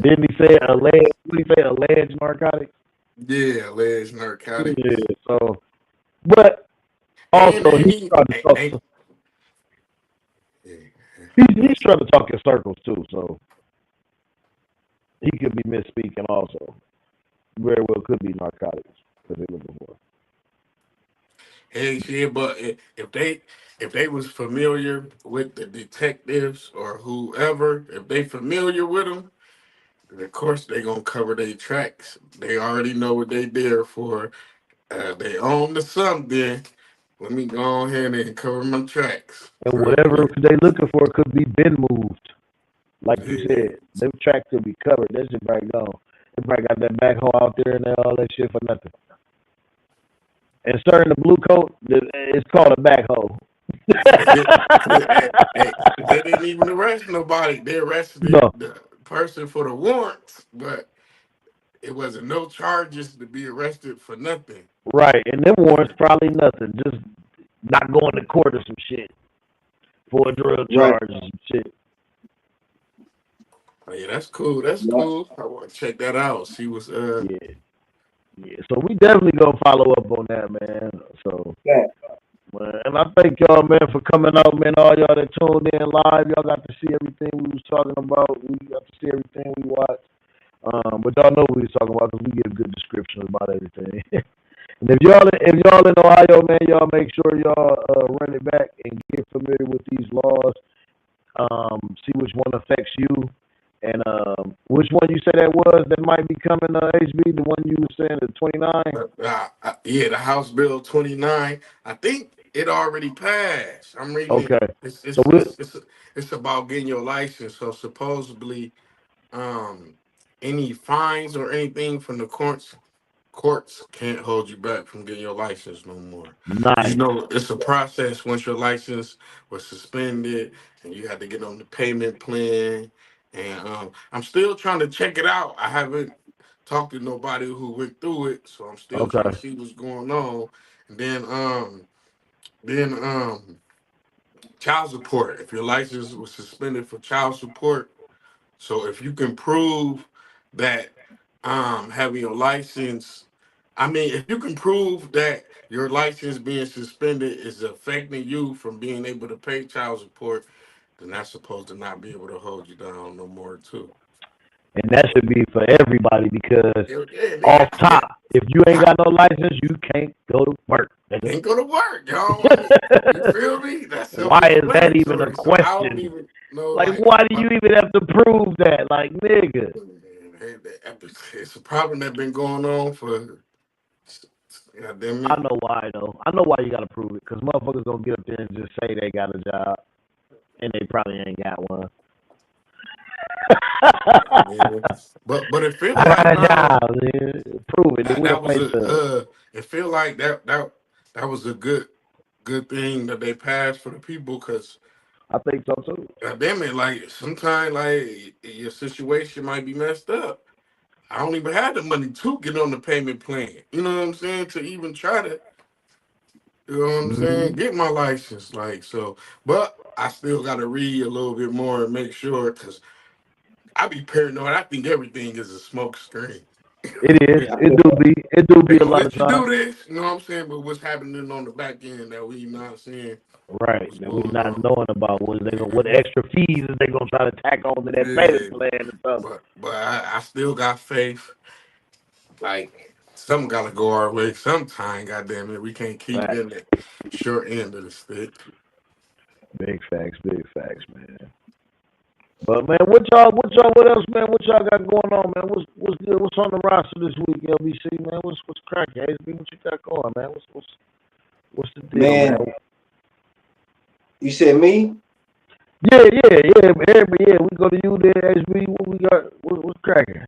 Didn't he say alleged? What did he say? Alleged narcotics? Yeah, alleged narcotics. Yeah. So, but And also and he's he trying to talk. and He's trying to talk in circles too. So he could be misspeaking also. Very well could be narcotics because they're looking for. hey shit, but if they was familiar with the detectives or whoever, if they familiar with them, of course they gonna cover their tracks. They already know what they there for. They own the something. Let me go ahead and cover my tracks And real whatever quick. they looking for could be been moved. Like you Yeah. said, them tracks could be covered. That shit probably gone. They probably got that backhoe out there and all that shit for nothing. And sir, in the blue coat, it's called a backhoe. They didn't even arrest nobody. They arrested No, the person for the warrants, but it wasn't no charges to be arrested for nothing. right. And them warrants probably nothing. Just not going to court or some shit for a drug Right. charge or some shit. Oh, yeah, that's cool. That's Yeah. cool. I want to check that out. See what's Yeah. Yeah. So we definitely gonna follow up on that, man. So Yeah. and I thank y'all, man, for coming out, man. All y'all that tuned in live, y'all got to see everything we was talking about. We got to see everything we watched. But y'all know what we was talking about because we give good descriptions about everything. And if y'all in Ohio, man, y'all make sure y'all run it back and get familiar with these laws. See which one affects you, and which one you said that was that might be coming. HB, the one you were saying, the 29. yeah, the House Bill 29. I think it already passed. I'm reading it. Okay, It's so it's it's it's, it's about getting your license. So supposedly, um, any fines or anything from the courts can't hold you back from getting your license no more. You nice. know, it's a process once your license was suspended and you had to get on the payment plan. And I'm still trying to check it out. I haven't talked to nobody who went through it, so I'm still trying to Okay, see what's going on. And then child support. If your license was suspended for child support, so if you can prove that having your license, I mean, if you can prove that your license being suspended is affecting you from being able to pay child support, then that's supposed to not be able to hold you down no more too. and that should be for everybody because Yeah, off top, if you ain't got no license, you can't go to work. ain't go to work, y'all. Like, you feel me? That's Why is that even a self-explanatory. So I don't question? even know, Like, like, why do you even have to prove that? Like, nigga. it's a problem that's been going on for. God damn I it. know why though. I know why you gotta prove it, cause motherfuckers gonna get up there and just say they got a job, and they probably ain't got one. Yeah. But it feel I got like a job, man. Prove it. Then we'll that was face up. it feel like that was a good thing that they passed for the people because I think so too. God damn it, like sometimes like your situation might be messed up. I don't even have the money to get on the payment plan. You know what I'm saying? To even try to, you know what I'm saying, Hmm. get my license. Like so, but I still gotta read a little bit more and make sure because I be paranoid. I think everything is a smoke screen. It is. They, It do be. It do they be a gonna lot of let you times. do this, you know what I'm saying? But what's happening on the back end that we not seeing Right. what's That we going not on. knowing about what extra fees is they gonna try to tack on to that payment Yeah, plan and stuff. but I still got faith. Like something gotta go our way sometime. Goddamn it, we can't keep Facts. getting the short end of the stick. Big facts, man. But man, what else, man? What y'all got going on, man? What's good? What's on the roster this week, LBC, man? What's cracking? HB, what you got going, man? What's the deal, man? Man, you said me? Yeah. We go to you there, HB. What we got? What's cracking?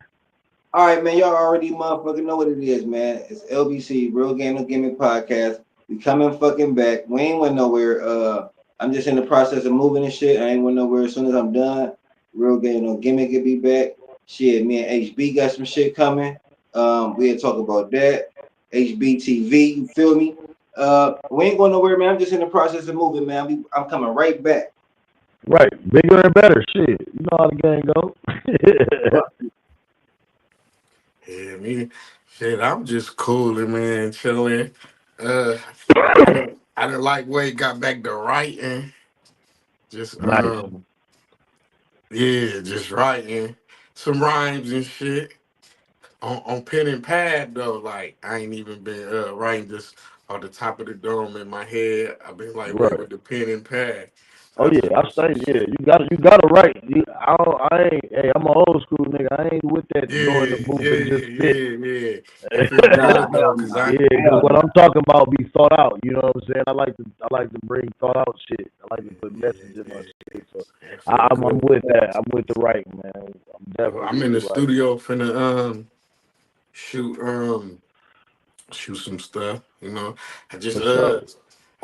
All right, man. Y'all already motherfucking know what it is, man. It's LBC, Real Game No Gimmick Podcast. We coming fucking back. We ain't went nowhere. I'm just in the process of moving and shit. I ain't went nowhere. As soon as I'm done, Real Game No Gimmick will be back. Shit, me and HB got some shit coming. We'll talk about that. HBTV, you feel me? We ain't going nowhere, man. I'm just in the process of moving, man. I'm coming right back. Right, bigger and better. Shit, you know how the game go. Yeah, me, shit, I'm just cooling, man, chilling. Uh, I didn't like Wade got back to writing. Just Nice. yeah, just writing some rhymes and shit on pen and pad though. Like I ain't even been writing just on the top of the dome in my head. I've been like way Right. with the pen and pad. So Oh I just yeah, I wrote some say yeah. shit. You gotta write. I ain't. Hey, I'm an old school nigga. I ain't with that go in the booth and just spit. Yeah. If it's Nah, good though, hell cause no. I Yeah, because Hell what no. I'm talking about be thought out. You know what I'm saying? I like to bring thought out shit. I like to put message in my shit. So that feel I'm good. with that. I'm with the writing, man. I'm So definitely I'm in with the the writing. studio finna shoot shoot some stuff. You know, I just For sure.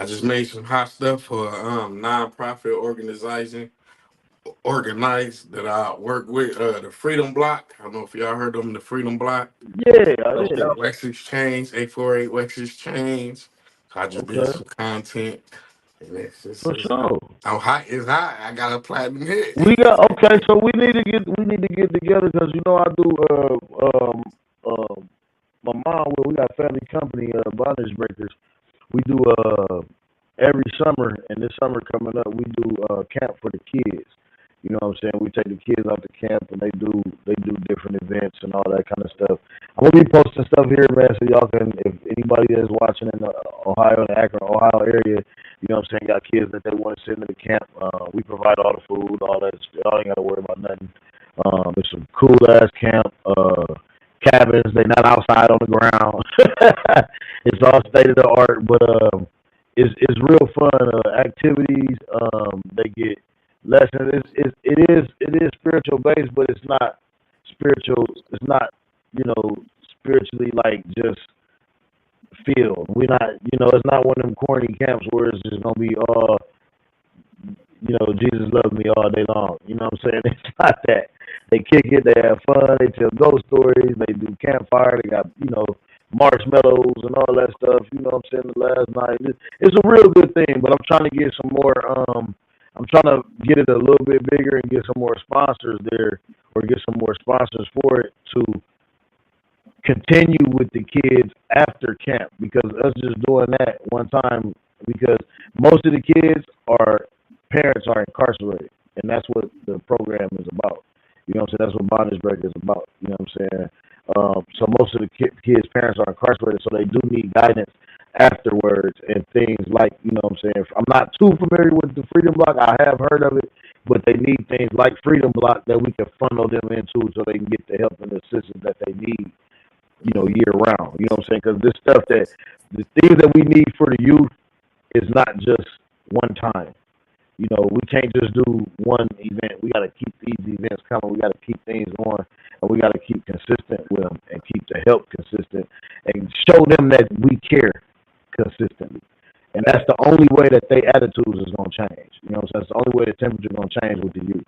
I just made some hot stuff for a non-profit organized that I work with, the Freedom Block. I don't know if y'all heard of them, the Freedom Block. Yeah, yeah. Wex Exchange, 848 Wex Exchange. So I just did Okay. some content. And For sure. I'm hot. It's hot. I got a platinum hit. We got okay. So we need to get together because you know I do my mom. We got family company bondage breakers. We do every summer, and this summer coming up, we do camp for the kids. You know what I'm saying? We take the kids out to camp, and they do different events and all that kind of stuff. I'm gonna be posting stuff here, man, so y'all can, if anybody that's watching in the Ohio, the Akron, Ohio area, you know what I'm saying, got kids that they want to send to the camp. We provide all the food, all that. Y'all ain't gotta worry about nothing. It's some cool ass camp. Cabins, they not outside on the ground. It's all state of the art, but it's real fun. Activities, they get lessons. It is spiritual based, but it's not spiritual. It's not spiritually like just feel. We're not it's not one of them corny camps where it's just gonna be Jesus loves me all day long. You know what I'm saying? It's not that. They kick it, they have fun, they tell ghost stories, they do campfire, they got, marshmallows and all that stuff, you know what I'm saying, the last night. It's a real good thing, but I'm trying to get some more I'm trying to get it a little bit bigger and get some more sponsors there or get some more sponsors for it to continue with the kids after camp, because us just doing that one time, because most of the kids parents are incarcerated, and that's what the program is about. You know what I'm saying? That's what Bondage Break is about. You know what I'm saying? So most of the kids' parents are incarcerated, so they do need guidance afterwards and things like, you know what I'm saying? I'm not too familiar with the Freedom Block. I have heard of it, but they need things like Freedom Block that we can funnel them into so they can get the help and the assistance that they need, year round. You know what I'm saying? Because the things that we need for the youth is not just one time. We can't just do one event. We got to keep these events coming. We got to keep things going, and we got to keep consistent with them and keep the help consistent and show them that we care consistently. And that's the only way that their attitudes is going to change. You know what I'm saying? That's the only way the temperature is going to change with the youth,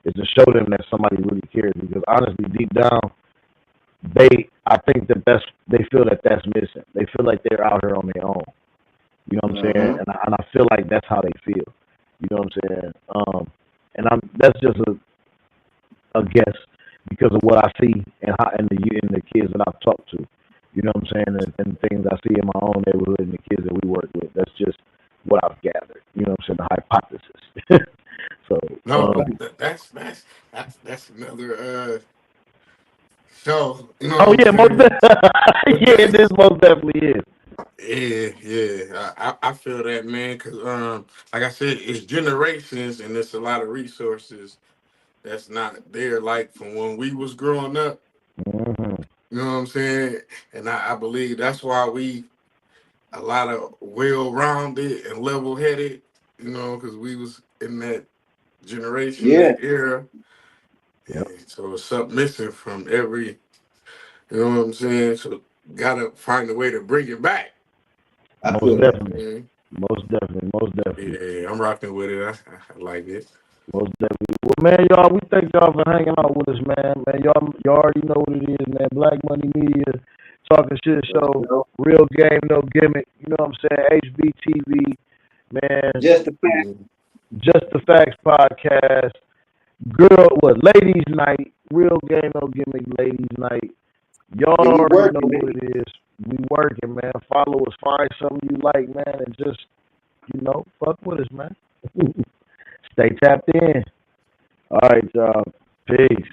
is to show them that somebody really cares. Because honestly, deep down, I think they feel that that's missing. They feel like they're out here on their own. You know what I'm saying? And I feel like that's how they feel. You know what I'm saying? And that's just a guess, because because of what I see and the kids that I've talked to. You know what I'm saying? And things I see in my own neighborhood and the kids that we work with. That's just what I've gathered. You know what I'm saying? The hypothesis. So No, that's another show. You know oh what yeah, I'm most saying? But yeah, this most definitely is. I feel that, man, because like I said, it's generations and it's a lot of resources that's not there like from when we was growing up. Mm-hmm. You know what I'm saying? And I believe that's why we a lot of well-rounded and level-headed, you know, because we was in that generation, Yeah. that era. Yep. And so it's something missing from every, you know what I'm saying? So gotta find a way to bring it back. I Most feel that. definitely. Most definitely. Most definitely. Yeah, I'm rocking with it. I like it. Most definitely. Well, man, y'all, we thank y'all for hanging out with us, man. Man, y'all already know what it is, man. Black Money Media, Talkin Shit Show, Real Game, No Gimmick. You know what I'm saying? HBTV, man. Just the fact. Just the Facts podcast. Ladies Night. Real Game, No Gimmick, Ladies Night. Y'all Yeah, we already working, know man. what it is. We working, man. Follow us. Find something you like, man, and just, fuck with us, man. Stay tapped in. All right, y'all. Peace.